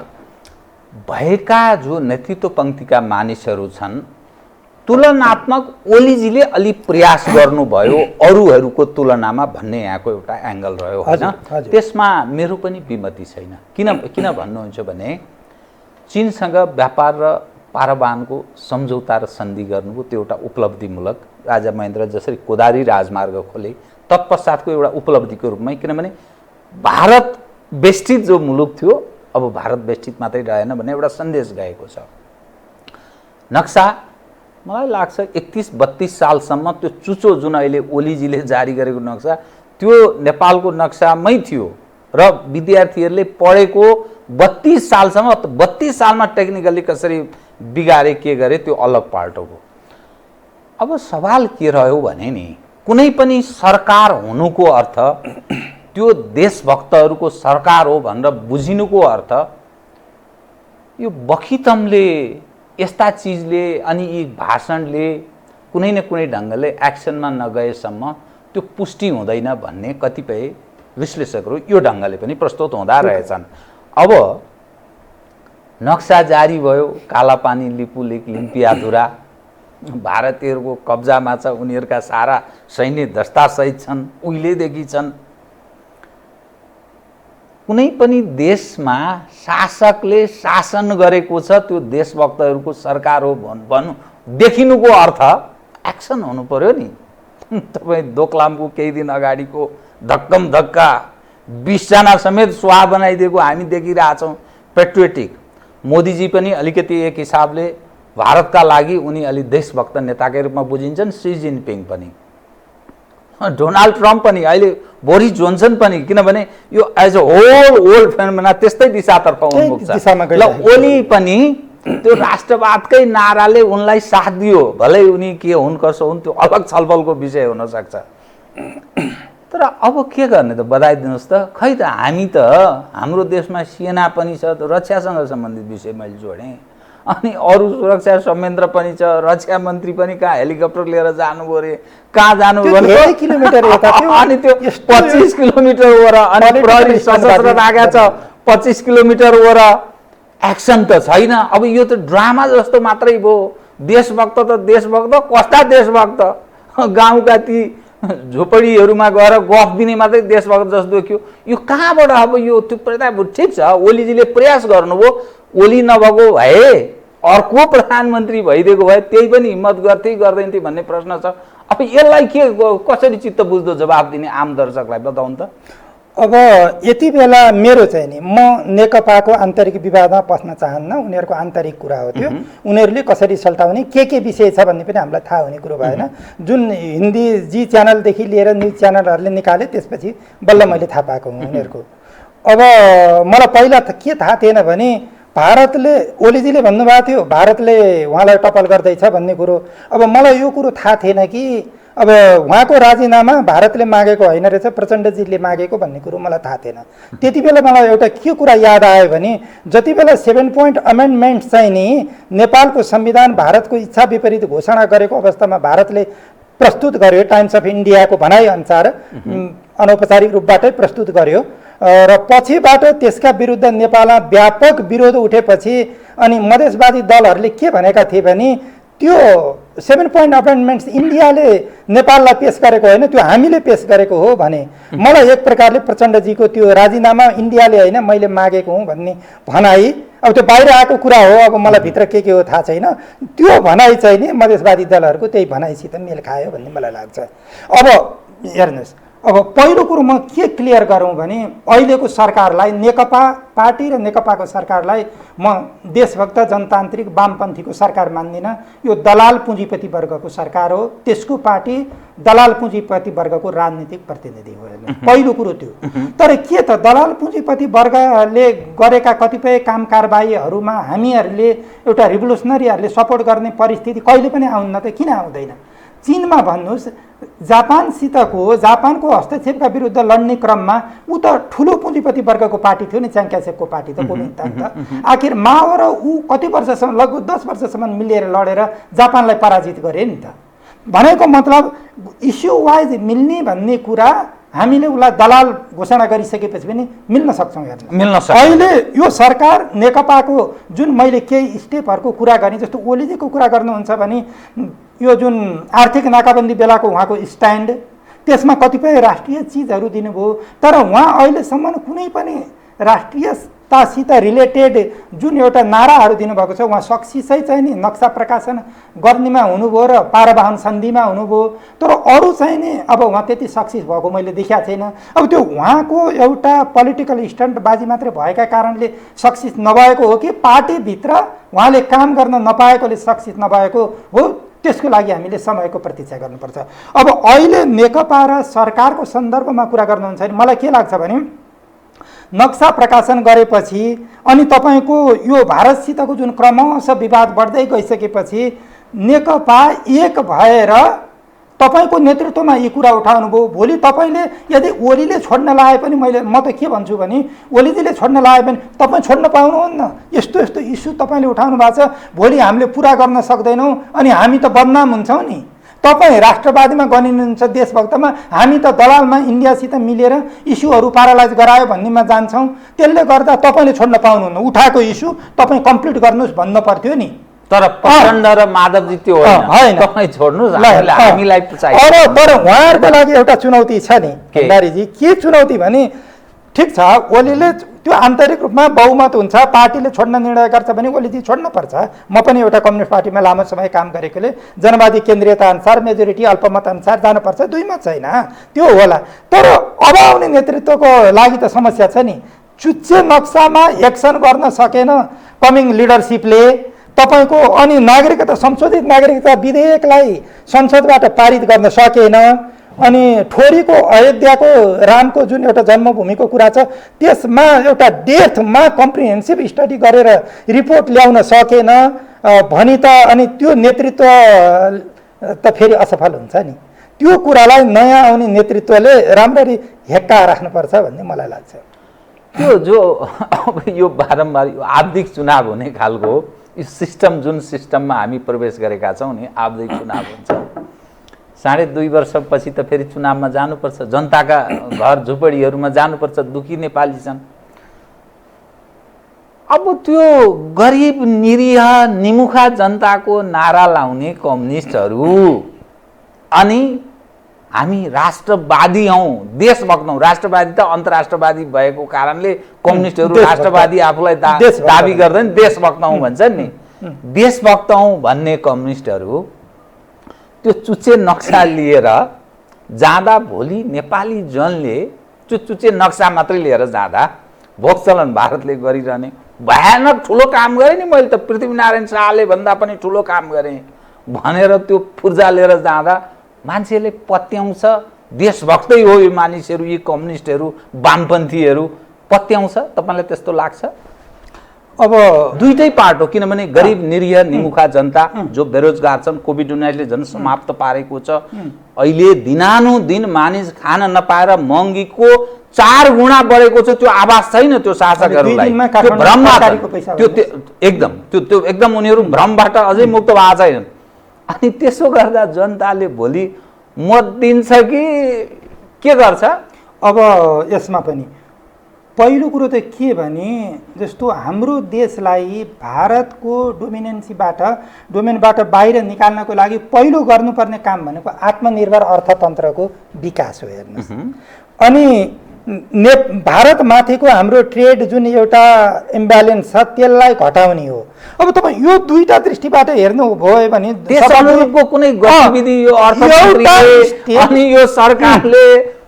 भएका जो नेतृत्व पङ्क्तिका मानिसहरू छन्, तुलनात्मक ओलीजीले अलि प्रयास गर्नुभयो अरूहरूको तुलनामा भन्ने यहाँको एउटा एङ्गल रह्यो होइन। त्यसमा मेरो पनि विमति छैन। किन भन्नुहुन्छ भने चीनसँग व्यापार र पारवानको सम्झौता र सन्धि गर्नुभयो, त्यो एउटा उपलब्धिमूलक। राजा महेन्द्र जसरी कोदारी राजमार्ग खोले तत्पश्चातको एउटा उपलब्धिको रूपमै, किनभने भारत बेष्टित जो मुलुक थियो अब भारत बेष्टित मात्रै रहेन भन्ने एउटा सन्देश गएको छ। नक्सा मलाई लाग्छ 31-32 सालसम्म त्यो चुचो जुन अहिले ओलीजीले जारी गरेको नक्सा त्यो नेपालको नक्सामै थियो र विद्यार्थीहरूले पढेको 32 सालसम्म, 32 सालमा टेक्निकली कसरी बिगारे के गरे त्यो अलग पार्ट हो। अब सवाल के रह्यो भने नि कुनै पनि सरकार हुनुको अर्थ त्यो देशभक्तहरूको सरकार हो भनेर बुझिनुको अर्थ यो बखितमले यस्ता चिजले अनि यी भाषणले कुनै न कुनै ढङ्गले एक्सनमा नगएसम्म त्यो पुष्टि हुँदैन भन्ने कतिपय विश्लेषकहरू यो ढङ्गले पनि प्रस्तुत हुँदा रहेछन्। अब नक्सा जारी भयो, कालापानी, लिपुलेक, लिम्पियाधुरा भारतीयहरूको कब्जामा छ, उनीहरूका सारा सैन्य दस्तासहित छन्, उहिलेदेखि छन्। कुनै पनि देशमा शासकले शासन गरेको छ, त्यो देशभक्तहरूको सरकार हो भन्नु देखिनुको अर्थ एक्सन हुनु पर्यो नि। तपाईँ दोकलामको केही दिन अगाडिको धक्कम धक्का 20 जना समेत सुहा बनाइदिएको हामी देखिरहेछौँ। पेट्रियोटिक मोदीजी पनि अलिकति एक हिसाबले भारतका लागि उनी अलि देशभक्त नेताकै रूपमा बुझिन्छन्। सी जिनपिङ पनि, डोनाल्ड ट्रम्प पनि, अहिले बोरिस जोन्सन पनि, किनभने यो as a whole old phenomena त्यस्तै दिशातर्फ उन्मुख छ। ल ओली पनि त्यो राष्ट्रवादकै नाराले उनलाई साथ दियो, भलै उनी के हुन् कसो हुन् त्यो अलग छलफलको विषय हुन सक्छ। तर अब के गर्ने त बताइदिनुहोस् त। खै त हामी त हाम्रो देशमा सेना पनि छ, रक्षासँग सम्बन्धित विषय मैले जोडेँ, अनि अरू सुरक्षा संयन्त्र पनि छ, रक्षा मन्त्री पनि कहाँ हेलिकप्टर लिएर जानुभयो अरे, कहाँ जानुभयो भने अनि त्यो 25 किलोमिटर वर अनि प्रहरी सशस्त्र राखेको छ 25 किलोमिटर वर एक्सन त छैन। अब यो त ड्रामा जस्तो मात्रै भयो। देशभक्त त देशभक्त कस्ता देशभक्त, गाउँका ती झोपडीहरूमा गएर गफ दिने मात्रै देशभक्त जस्तो देखियो। यो कहाँबाट अब यो त्यो ठिक छ ओलीजीले प्रयास गर्नुभयो, ओली नभएको भए अर्को प्रधानमन्त्री भइदिएको भए त्यही पनि हिम्मत गर्थे गर्दैन थिए भन्ने प्रश्न छ। अब यसलाई के कसरी चित्त बुझ्दो जवाब दिने आम दर्शकलाई बताउनु त। अब यति बेला मेरो चाहिँ नि म नेकपाको आन्तरिक विवादमा पस्न चाहन्न, उनीहरूको आन्तरिक कुरा हो त्यो, उनीहरूले कसरी सल्टाउने के विषय छ भन्ने पनि हामीलाई थाहा हुने कुरो भएन। जुन हिन्दी जी च्यानलदेखि लिएर न्युज च्यानलहरूले निकाले त्यसपछि बल्ल मैले थाहा पाएको हुँ उनीहरूको। अब मलाई पहिला के थाहा थिएन भने भारतले ओलीजीले भन्नुभएको थियो भारतले उहाँलाई टपल गर्दैछ भन्ने कुरो। अब मलाई यो कुरो थाहा थिएन कि अब उहाँको राजीनामा भारतले मागेको होइन रहेछ, प्रचण्डजीले मागेको भन्ने कुरो मलाई थाहा थिएन। त्यति बेला मलाई एउटा के कुरा याद आयो भने जति बेला 7 पोइन्ट अमेन्डमेन्ट चाहिँ नि नेपालको संविधान भारतको इच्छा विपरीत घोषणा गरेको अवस्थामा भारतले प्रस्तुत गर्यो, टाइम्स अफ इन्डियाको भनाइअनुसार अनौपचारिक रूपबाटै प्रस्तुत गर्यो र पछिबाट त्यसका विरुद्ध नेपालमा व्यापक विरोध उठेपछि अनि मधेसवादी दलहरूले के भनेका थिए भने त्यो 7 पोइन्ट अमेन्डमेन्ट्स इन्डियाले नेपाललाई पेश गरेको होइन, त्यो हामीले पेश गरेको हो भने मलाई एक प्रकारले प्रचण्डजीको त्यो राजीनामा इन्डियाले होइन मैले मागेको हुँ भन्ने भनाइ, अब त्यो बाहिर आएको कुरा हो, अब मलाई भित्र के हो थाहा छैन, त्यो भनाइ चाहिँ नि मधेसवादी दलहरूको त्यही भनाइसित मेल खायो भन्ने मलाई लाग्छ। अब हेर्नुहोस्, अब पहिलो कुरो म के क्लियर गरौँ भने अहिलेको सरकारलाई, नेकपा पार्टी र नेकपाको सरकारलाई म देशभक्त जनतान्त्रिक वामपन्थीको सरकार मान्दिनँ। यो दलाल पुँजीपति वर्गको सरकार हो, त्यसको पार्टी दलाल पुँजीपति वर्गको राजनीतिक प्रतिनिधि हो। पहिलो कुरो त्यो। तर के त दलाल पुँजीपति वर्गले गरेका कतिपय काम कारबाहीहरूमा हामीहरूले एउटा रिभोल्युसनरीहरूले सपोर्ट गर्ने परिस्थिति कहिले पनि आउन्न त किन आउँदैन? चीनमा भन्नुहोस्, जापानको हस्तक्षेपका विरुद्ध लड्ने क्रममा ऊ त ठुलो पुँजीपति वर्गको पार्टी थियो नि, च्याङ क्यासेपको पार्टी त कुनै आखिर माओ र ऊ कति वर्षसम्म लगभग 10 वर्षसम्म मिलेर लडेर जापानलाई पराजित गरे नि त। भनेको मतलब इस्यु वाइज मिल्ने भन्ने कुरा हामीले उसलाई दलाल घोषणा गरिसकेपछि पनि मिल्न सक्छौँ। हेर्नु अहिले यो सरकार नेकपाको जुन मैले केही स्टेपहरूको कुरा गरेँ, जस्तो ओलीजीको कुरा गर्नुहुन्छ भने यो जुन आर्थिक नाकाबन्दी बेलाको उहाँको स्ट्यान्ड, त्यसमा कतिपय राष्ट्रिय चिजहरू दिनुभयो, तर उहाँ अहिलेसम्म कुनै पनि राष्ट्रियतासित रिलेटेड जुन एउटा नाराहरू दिनुभएको छ, उहाँ सक्सिसै चाहिँ नि नक्सा प्रकाशन गर्नेमा हुनुभयो र पारवाहन सन्धिमा हुनुभयो, तर अरू चाहिँ नि अब उहाँ त्यति सक्सिस भएको मैले देखाएको छैन। अब त्यो उहाँको एउटा पोलिटिकल स्टन्टबाजी मात्रै भएका कारणले सक्सिस नभएको हो कि पार्टीभित्र उहाँले काम गर्न नपाएकोले सक्सिस नभएको हो, त्यसको लागि हामीले समयको प्रतीक्षा गर्नुपर्छ। अब अहिले नेकपा र सरकारको सन्दर्भमा कुरा गर्नुहुन्छ भने मलाई के लाग्छ भने नक्सा प्रकाशन गरेपछि अनि तपाईँको यो भारतसितको जुन क्रमशः विवाद बढ्दै गइसकेपछि नेकपा एक भएर तपाईँको नेतृत्वमा यी कुरा उठाउनुभयो। भोलि तपाईँले यदि ओलीले छोड्न लाए पनि म त के भन्छु भने ओलीजीले छोड्न लाए पनि तपाईँ छोड्न पाउनुहुन्न। यस्तो यस्तो इस्यु तपाईँले उठाउनु भएको छ, भोलि हामीले पुरा गर्न सक्दैनौँ अनि हामी त बदनाम हुन्छौँ नि। तपाईँ राष्ट्रवादीमा गनिनुहुन्छ, देशभक्तमा, हामी त दलालमा इन्डियासित मिलेर इस्युहरू प्यारालाइज गरायो भन्नेमा जान्छौँ। त्यसले गर्दा तपाईँले छोड्न पाउनुहुन्न, उठाएको इस्यु तपाईँ कम्प्लिट गर्नुहोस् भन्नु पर्थ्यो नि। तर प्रचण्ड र माधवजी त्यो होइन, तपाईँ छोड्नुहोस्, हामीलाई चाहियो। तर उहाँहरूको लागि एउटा चुनौती छ नि भण्डारीजी। के चुनौती भने ठिक छ, ओलीले त्यो आन्तरिक रूपमा बहुमत हुन्छ, पार्टीले छोड्न निर्णय गर्छ भने ओलीजी छोड्न पर्छ। म पनि एउटा कम्युनिस्ट पार्टीमा लामो समय काम गरेकोले जनवादी केन्द्रीयता अनुसार मेजोरिटी अल्पमत अनुसार जानुपर्छ, दुई मत छैन, त्यो होला। तर अब आउने नेतृत्वको लागि त समस्या छ नि। चुच्चे नक्सामा एक्सन गर्न सकेन कमिङ लिडरसिपले तपाईँको, अनि नागरिकता संशोधित नागरिकता विधेयकलाई संसदबाट पारित गर्न सकेन, अनि ठोरीको अयोध्याको रामको जुन एउटा जन्मभूमिको कुरा छ त्यसमा एउटा डेथमा कम्प्रिहेन्सिभ स्टडी गरेर रिपोर्ट ल्याउन सकेन भनी त अनि त्यो नेतृत्व त फेरि असफल हुन्छ नि। त्यो कुरालाई नयाँ आउने नेतृत्वले राम्ररी हेक्का राख्नुपर्छ भन्ने मलाई लाग्छ। त्यो जो अब यो बारम्बार यो आवधिक चुनाव हुने खालको यो सिस्टम, जुन सिस्टममा हामी प्रवेश गरेका छौँ नि, आवधिक चुनाव हुन्छ, 2.5 वर्षपछि त फेरि चुनावमा जानुपर्छ, जनताका घर झुपडीहरूमा जानुपर्छ, दुखी नेपाली छन्। अब त्यो गरिब निरीह निमुखा जनताको नारा लाउने कम्युनिस्टहरू अनि हामी राष्ट्रवादी हौँ, देशभक्त हौँ, राष्ट्रवादी त अन्तर्राष्ट्रवादी भएको कारणले कम्युनिस्टहरू राष्ट्रवादी आफूलाई दाबी गर्दैन, देशभक्त हौँ भन्छन् नि। देशभक्त हौँ भन्ने कम्युनिस्टहरू त्यो चुच्चे नक्सा लिएर जाँदा भोलि नेपाली जनले त्यो चुच्चे नक्सा मात्रै लिएर जाँदा भोग चलन भारतले गरिरहने भयानक ठुलो काम गरेँ नि मैले त, पृथ्वीनारायण शाहले भन्दा पनि ठुलो काम गरेँ भनेर त्यो पूर्जा लिएर जाँदा मान्छेले पत्याउँछ देशभक्तै हो यो मानिसहरू, यी कम्युनिस्टहरू, वामपन्थीहरू पत्याउँछ तपाईँलाई त्यस्तो लाग्छ? अब दुईटै पार्ट हो, किनभने गरिब निरीह निमुखा जनता जो बेरोजगार छन्, कोभिड-19ले झन् समाप्त पारेको छ। अहिले दिनानुदिन मानिस खान नपाएर महँगीको 4 गुणा बढेको छ। त्यो आवाज छैन त्यो शासकहरूलाई, त्यो भ्रममा त्यो एकदम उनीहरू भ्रमबाट अझै मुक्त भएको छैनन्। अनि त्यसो गर्दा जनताले भोलि मत दिन्छ कि के गर्छ? अब यसमा पनि पहिलो कुरो त के भने जस्तो हाम्रो देशलाई भारतको डोमेनबाट बाहिर निकाल्नको लागि पहिलो गर्नुपर्ने काम भनेको आत्मनिर्भर अर्थतन्त्रको विकास हो। हेर्नुहोस्, अनि भारतमाथिको हाम्रो ट्रेड जुन एउटा इम्ब्यालेन्स छ त्यसलाई घटाउने हो। अब तपाईँ यो दुईटा दृष्टिबाट हेर्नुभयो भने देशको कुनै गतिविधि यो अर्थतन्त्रले अनि यो सरकारले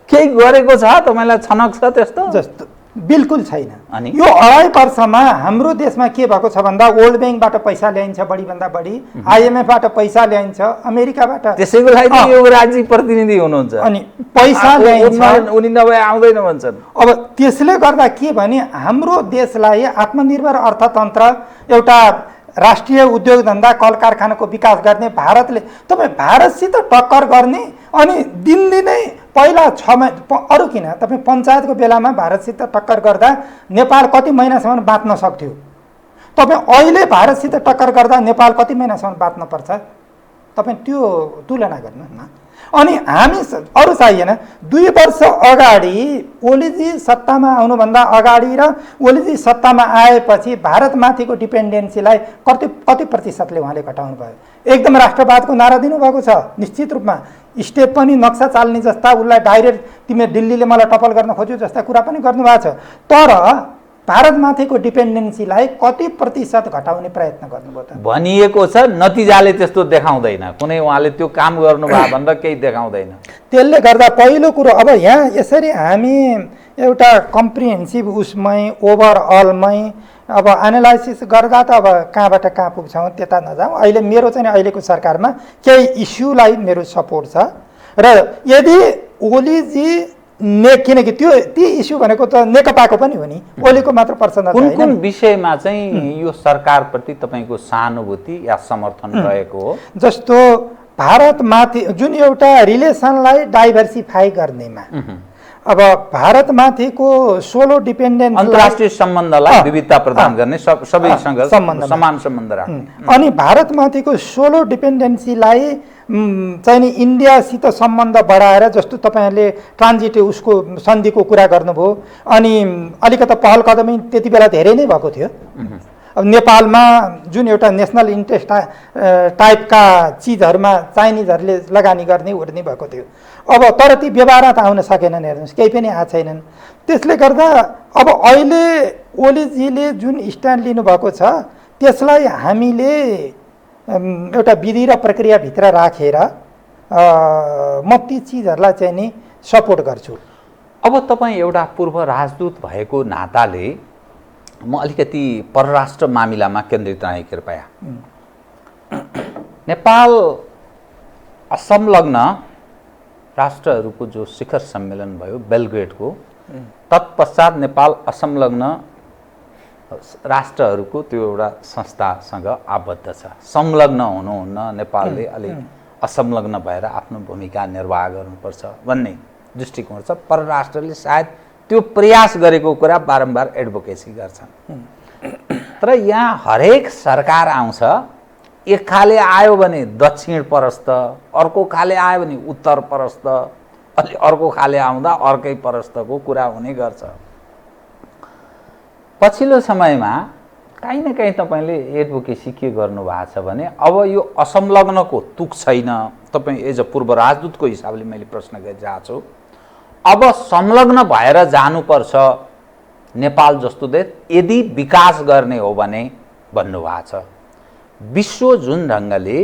केही गरेको छ तपाईँलाई छनक छ त्यस्तो? जस्तो बिल्कुल छैन। अनि यो 2.5 वर्षमा हाम्रो देशमा के भएको छ भन्दा वर्ल्ड ब्याङ्कबाट पैसा ल्याइन्छ बढीभन्दा बढी, IMF-बाट पैसा ल्याइन्छ, अमेरिकाबाट। त्यसैको लागि त यो राज्य प्रतिनिधि हुनुहुन्छ। अनि पैसा ल्याइन्छ, उनी नभए आउँदैन भन्छन्। अब त्यसले गर्दा के भने हाम्रो देशलाई आत्मनिर्भर अर्थतन्त्र, एउटा राष्ट्रिय उद्योग धन्दा कल कारखानाको विकास गर्ने भारतले, तपाईँ भारतसित टक्कर गर्ने अनि दिनदिनै पहिला 6 महिना अरू किन तपाईँ पञ्चायतको बेलामा भारतसित टक्कर गर्दा नेपाल कति महिनासम्म बाँच्न सक्थ्यो? तपाईँ अहिले भारतसित टक्कर गर्दा नेपाल कति महिनासम्म बाँच्न पर्छ? तपाईँ त्यो तुलना गर्नुहोस् न। अनि हामी अरू चाहिएन। 2 वर्ष अगाडि ओलीजी सत्तामा आउनुभन्दा अगाडि र ओलीजी सत्तामा आएपछि भारतमाथिको डिपेन्डेन्सीलाई कति प्रतिशतले उहाँले घटाउनु भयो? एकदम राष्ट्रवादको नारा दिनुभएको छ, निश्चित रूपमा स्टेप पनि नक्सा चाल्ने जस्ता, उसलाई डाइरेक्ट तिमी दिल्लीले मलाई टपल गर्न खोज्यो जस्ता कुरा पनि गर्नुभएको छ। तर भारतमाथिको डिपेन्डेन्सीलाई कति प्रतिशत घटाउने प्रयत्न गर्नुभयो त? भनिएको छ, नतिजाले त्यस्तो देखाउँदैन। कुनै उहाँले त्यो काम गर्नुभयो भनेर केही देखाउँदैन। त्यसले गर्दा पहिलो कुरो अब यहाँ यसरी हामी एउटा कम्प्रिहेन्सिभ उसमै ओभरअलमै अब एनालाइसिस गर्दा त अब कहाँबाट कहाँ पुग्छौँ त्यता नजाउँ। अहिले मेरो चाहिँ अहिलेको सरकारमा केही इस्युलाई मेरो सपोर्ट छ र यदि ओलीजी किनकि ती इस्यु भनेको त नेकपाको पनि हो नि, ओलीको मात्र पर्छ। कुन विषयमा चाहिँ यो सरकारप्रति तपाईँको सहानुभूति या समर्थन रहेको हो? जस्तो भारतमाथि जुन एउटा रिलेसनलाई डाइभर्सिफाई गर्नेमा, अब भारतमाथिको सोलो डिपेन्डेन्स अन्तर्राष्ट्रिय सम्बन्धलाई विविधता प्रदान गर्ने, सबैसँग समान सम्बन्ध राख्ने, अनि भारतमाथिको सोलो डिपेन्डेन्सीलाई चाहिँ नि इन्डियासित सम्बन्ध बढाएर, जस्तो तपाईँहरूले ट्रान्जिट उसको सन्धिको कुरा गर्नुभयो, अनि अलिकति पहल कदमी त्यति बेला धेरै नै भएको थियो। अब नेपालमा जुन एउटा नेसनल इन्ट्रेस्ट टाइपका चिजहरूमा चाइनिजहरूले लगानी गर्ने उड्ने भएको थियो। अब तर ती व्यवहार त आउन सकेनन्। हेर्नुहोस्, केही पनि आएको छैनन्। त्यसले गर्दा अब अहिले ओलीजीले जुन स्ट्यान्ड लिनुभएको छ त्यसलाई हामीले एउटा विधि र प्रक्रियाभित्र राखेर म ती चिजहरूलाई चाहिँ नि सपोर्ट गर्छु। अब तपाईँ एउटा पूर्व राजदूत भएको नाताले म अलिकति परराष्ट्र मामिलामा केन्द्रित रहेँ कृपया। नेपाल असंलग्न राष्ट्रहरूको जो शिखर सम्मेलन भयो बेलग्रेडको, तत्पश्चात नेपाल असंलग्न राष्ट्रहरूको त्यो एउटा संस्थासँग आबद्ध छ। संलग्न हुनुहुन्न, नेपालले अलिक असंलग्न भएर आफ्नो भूमिका निर्वाह गर्नुपर्छ भन्ने दृष्टिकोण छ। परराष्ट्रले सायद त्यो प्रयास गरेको कुरा बारम्बार एडभोकेसी गर्छन्। तर यहाँ हरेक सरकार आउँछ, एक खाले आयो भने दक्षिण परस्त, अर्को खाले आयो भने उत्तर परस्त, अलि अर्को खाले आउँदा अर्कै परस्तको कुरा हुने गर्छ। पछिल्लो समयमा काहीँ न काहीँ तपाईँले एडभोकेसी के गर्नुभएको छ भने अब यो असंलग्नको तुक छैन। तपाईँ एज अ पूर्व राजदूतको हिसाबले मैले प्रश्न गरिरहेको छु। अब संलग्न भएर जानुपर्छ नेपाल जस्तो देश यदि विकास गर्ने हो भने भन्नुभएको छ। विश्व जुन ढङ्गले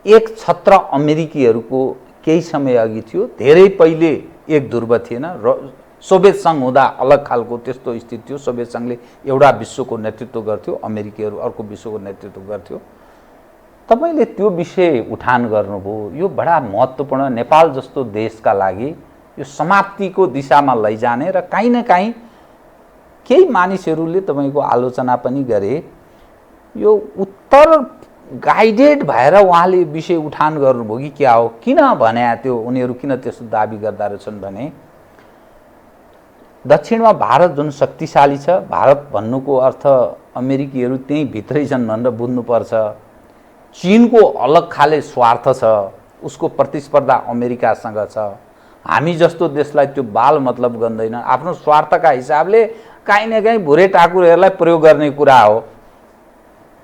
एक छत्र अमेरिकीहरूको केही समय अघि थियो, धेरै पहिले एक ध्रुव थिएन, सोभियत सङ्घ हुँदा अलग खालको त्यस्तो स्थिति थियो। सोभियत सङ्घले एउटा विश्वको नेतृत्व गर्थ्यो, अमेरिकीहरू अर्को विश्वको नेतृत्व गर्थ्यो। तपाईँले त्यो विषय उठान गर्नुभयो, यो बडा महत्त्वपूर्ण नेपाल जस्तो देशका लागि यो समाप्तिको दिशामा लैजाने र काहीँ न काहीँ केही मानिसहरूले तपाईँको आलोचना पनि गरे यो उत्तर गाइडेड भएर उहाँले विषय उठान गर्नुभयो कि क्या हो, किन भने त्यो उनीहरू किन त्यस्तो दाबी गर्दा रहेछन् भने दक्षिणमा भारत जुन शक्तिशाली छ, भारत भन्नुको अर्थ अमेरिकीहरू त्यहीँ भित्रै छन् भनेर बुझ्नुपर्छ। चीनको अलग खाले स्वार्थ छ, उसको प्रतिस्पर्धा अमेरिकासँग छ। हामी जस्तो देशलाई त्यो बाल मतलब गर्दैन, आफ्नो स्वार्थका हिसाबले काहीँ न काहीँ भुरे टाकुरहरूलाई प्रयोग गर्ने कुरा हो।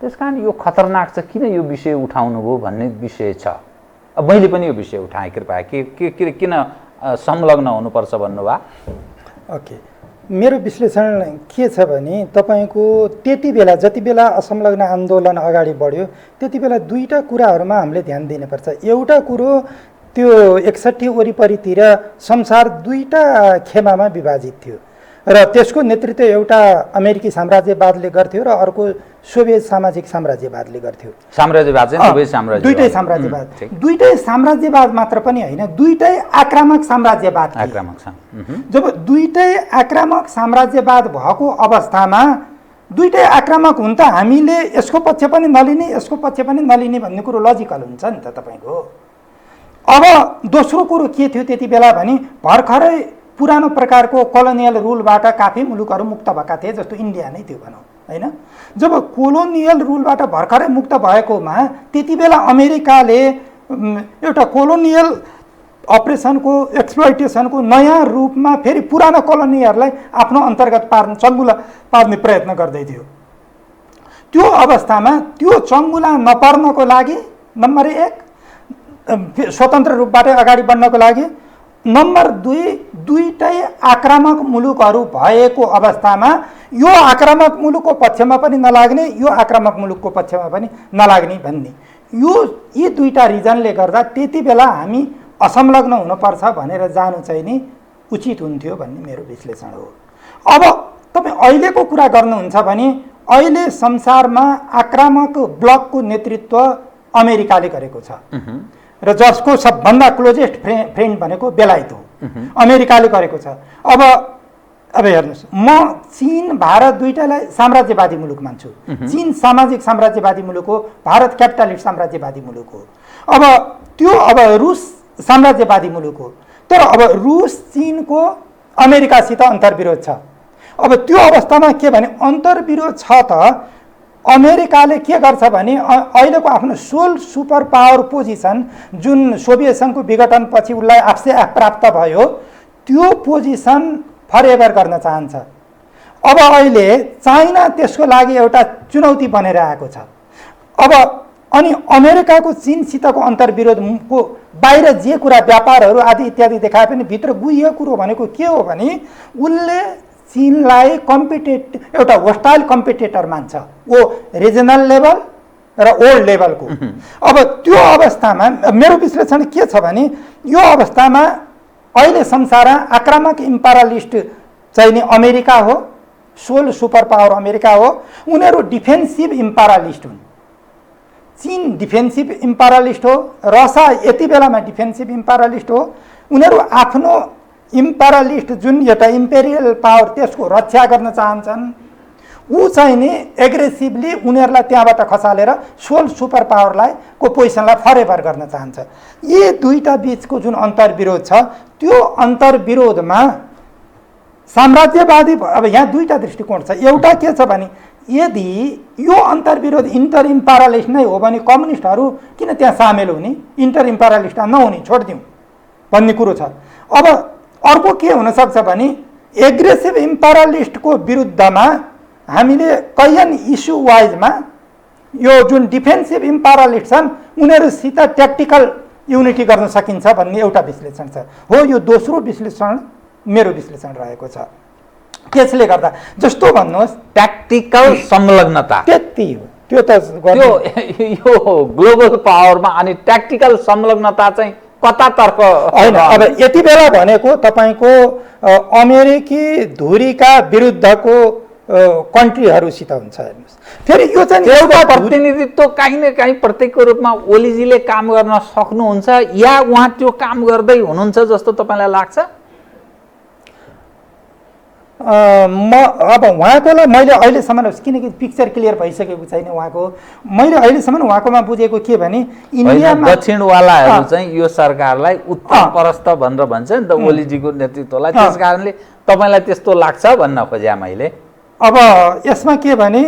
त्यसकारण यो खतरनाक छ, किन यो विषय उठाउनु भयो भन्ने विषय छ। अब मैले पनि यो विषय उठाएँ, कृपया किन संलग्न हुनुपर्छ भन्नुभयो। ओके, मेरो विश्लेषण के छ भने तपाईँको त्यति बेला जति बेला असंलग्न आन्दोलन अगाडि बढ्यो त्यति बेला दुईवटा कुराहरूमा हामीले ध्यान दिनुपर्छ। एउटा कुरो त्यो 61 वरिपरितिर संसार दुईवटा खेमामा विभाजित थियो र त्यसको नेतृत्व एउटा अमेरिकी साम्राज्यवादले गर्थ्यो र अर्को सोभियत सामाजिक साम्राज्यवादले गर्थ्यो। साम्राज्यवाद चाहिँ सोभियत साम्राज्यवाद, दुईटै साम्राज्यवाद, दुईटै साम्राज्यवाद मात्र पनि होइन, दुईटै आक्रामक साम्राज्यवाद। जब दुईटै आक्रामक साम्राज्यवाद भएको अवस्थामा दुईटै आक्रामक हुन् त हामीले यसको पक्ष पनि नलिने यसको पक्ष पनि नलिने भन्ने कुरो लजिकल हुन्छ नि त तपाईँको। अब दोस्रो कुरो के थियो त्यति बेला भने भर्खरै पुरानो प्रकारको कोलोनियल रुलबाट काफी मुलुकहरू मुक्त भएका थिए, जस्तो इन्डिया नै थियो भनौँ होइन। जब कोलोनियल रुलबाट भर्खरै मुक्त भएकोमा त्यति बेला अमेरिकाले एउटा कोलोनियल अपरेसनको एक्सप्लोइटेसनको नयाँ रूपमा फेरि पुरानो कोलोनीहरूलाई आफ्नो अन्तर्गत पार्न चङ्गुला पार्ने प्रयत्न गर्दै थियो। त्यो अवस्थामा त्यो चङ्गुला नपर्नको लागि नम्बर 1 स्वतन्त्र रूपबाट अगाडि बढ्नको लागि, नम्बर 2 दुईटै आक्रामक मुलुकहरू भएको अवस्थामा यो आक्रामक मुलुकको पक्षमा पनि नलाग्ने यो आक्रामक मुलुकको पक्षमा पनि नलाग्ने भन्ने यी दुईटा रिजनले गर्दा त्यति बेला हामी असंलग्न हुनुपर्छ भनेर जानु चाहिँ नि उचित हुन्थ्यो भन्ने मेरो विश्लेषण हो। अब तपाईँ अहिलेको कुरा गर्नुहुन्छ भने अहिले संसारमा आक्रामक ब्लकको नेतृत्व अमेरिकाले गरेको छ र जसको सबभन्दा क्लोजेस्ट फ्रेन्ड भनेको बेलायत हो, अमेरिकाले गरेको छ। अब हेर्नुहोस्, म चीन भारत दुईटालाई साम्राज्यवादी मुलुक मान्छु। चीन सामाजिक साम्राज्यवादी मुलुक हो, भारत क्यापिटलिस्ट साम्राज्यवादी मुलुक हो। अब रुस साम्राज्यवादी मुलुक हो, तर अब रुस चीनको अमेरिकासित अन्तर्विरोध छ। अब त्यो अवस्थामा के भने अन्तर्विरोध छ त अमेरिकाले के गर्छ भने अहिलेको आफ्नो सोल सुपर पावर पोजिसन जुन सोभियत सङ्घको विघटनपछि उसलाई आफसे प्राप्त भयो त्यो पोजिसन फरएभर गर्न चाहन्छ। अब अहिले चाइना त्यसको लागि एउटा चुनौती बनेर आएको छ। अब अनि अमेरिकाको चीनसितको अन्तर्विरोधको बाहिर जे कुरा व्यापारहरू आदि इत्यादि देखाए पनि भित्र गुह्य कुरो भनेको के हो भने उसले चीनलाई एउटा होस्टाइल कम्पिटेटर मान्छ, वो रिजनल लेभल र ओल्ड लेभलको। अब त्यो अवस्थामा मेरो विश्लेषण के छ भने यो अवस्थामा अहिले संसार आक्रामक इम्पेरियलिस्ट चाहिँ नि अमेरिका हो, सोल सुपर पावर अमेरिका हो, उनीहरू डिफेन्सिभ इम्पेरियलिस्ट हुन्। चीन डिफेन्सिभ इम्पेरियलिस्ट हो, रसिया यति बेलामा डिफेन्सिभ इम्पेरियलिस्ट हो। उनीहरू आफ्नो इम्पेरियलिस्ट जुन एउटा इम्पेरियल पावर त्यसको रक्षा गर्न चाहन्छन्, ऊ चाहिँ नि एग्रेसिभली उनीहरूलाई त्यहाँबाट खसालेर सोल सुपर पावरलाई को पोजिसनलाई फरएभर गर्न चाहन्छ। यी दुईटा बिचको जुन अन्तर्विरोध छ त्यो अन्तर्विरोधमा साम्राज्यवादी अब यहाँ दुईटा दृष्टिकोण छ। एउटा के छ भने यदि यो अन्तर्विरोध इन्टर इम्पेरियलिस्ट नै हो भने कम्युनिस्टहरू किन त्यहाँ सामेल हुने, इन्टर इम्पेरियलिस्ट नहुने छोडिदिउँ भन्ने कुरो छ। अब अर्को के हुनसक्छ भने एग्रेसिभ इम्पेरियलिस्टको विरुद्धमा हामीले कैयन इस्यु वाइजमा यो जुन डिफेन्सिभ इम्पेरियलिस्ट छन् उनीहरूसित ट्याक्टिकल युनिटी गर्न सकिन्छ भन्ने एउटा विश्लेषण छ। हो, यो दोस्रो विश्लेषण मेरो विश्लेषण रहेको छ। त्यसले गर्दा जस्तो भन्नुहोस् ट्याक्टिकल संलग्नता त्यति हो, त्यो त यो ग्लोबल पावरमा अनि ट्याक्टिकल संलग्नता चाहिँ कतातर्फ होइन। अब यति बेला भनेको तपाईँको अमेरिकी धुरीका विरुद्धको कन्ट्रीहरूसित हुन्छ। हेर्नुहोस् फेरि यो चाहिँ एउटा प्रतिनिधित्व काहीँ न काहीँ प्रत्येकको रूपमा ओलीजीले काम गर्न सक्नुहुन्छ या उहाँ त्यो काम गर्दै हुनुहुन्छ जस्तो तपाईँलाई लाग्छ? म अब उहाँकोलाई मैले अहिलेसम्म किनकि पिक्चर क्लियर भइसकेको छैन उहाँको, मैले अहिलेसम्म उहाँकोमा बुझेको के भने इन्डियामा दक्षिणवालाहरू चाहिँ यो सरकारलाई उत्तर परस्त भनेर भन्छ नि त ओलीजीको नेतृत्वलाई, त्यस कारणले तपाईँलाई त्यस्तो लाग्छ भन्न खोजेँ मैले। अब यसमा के भने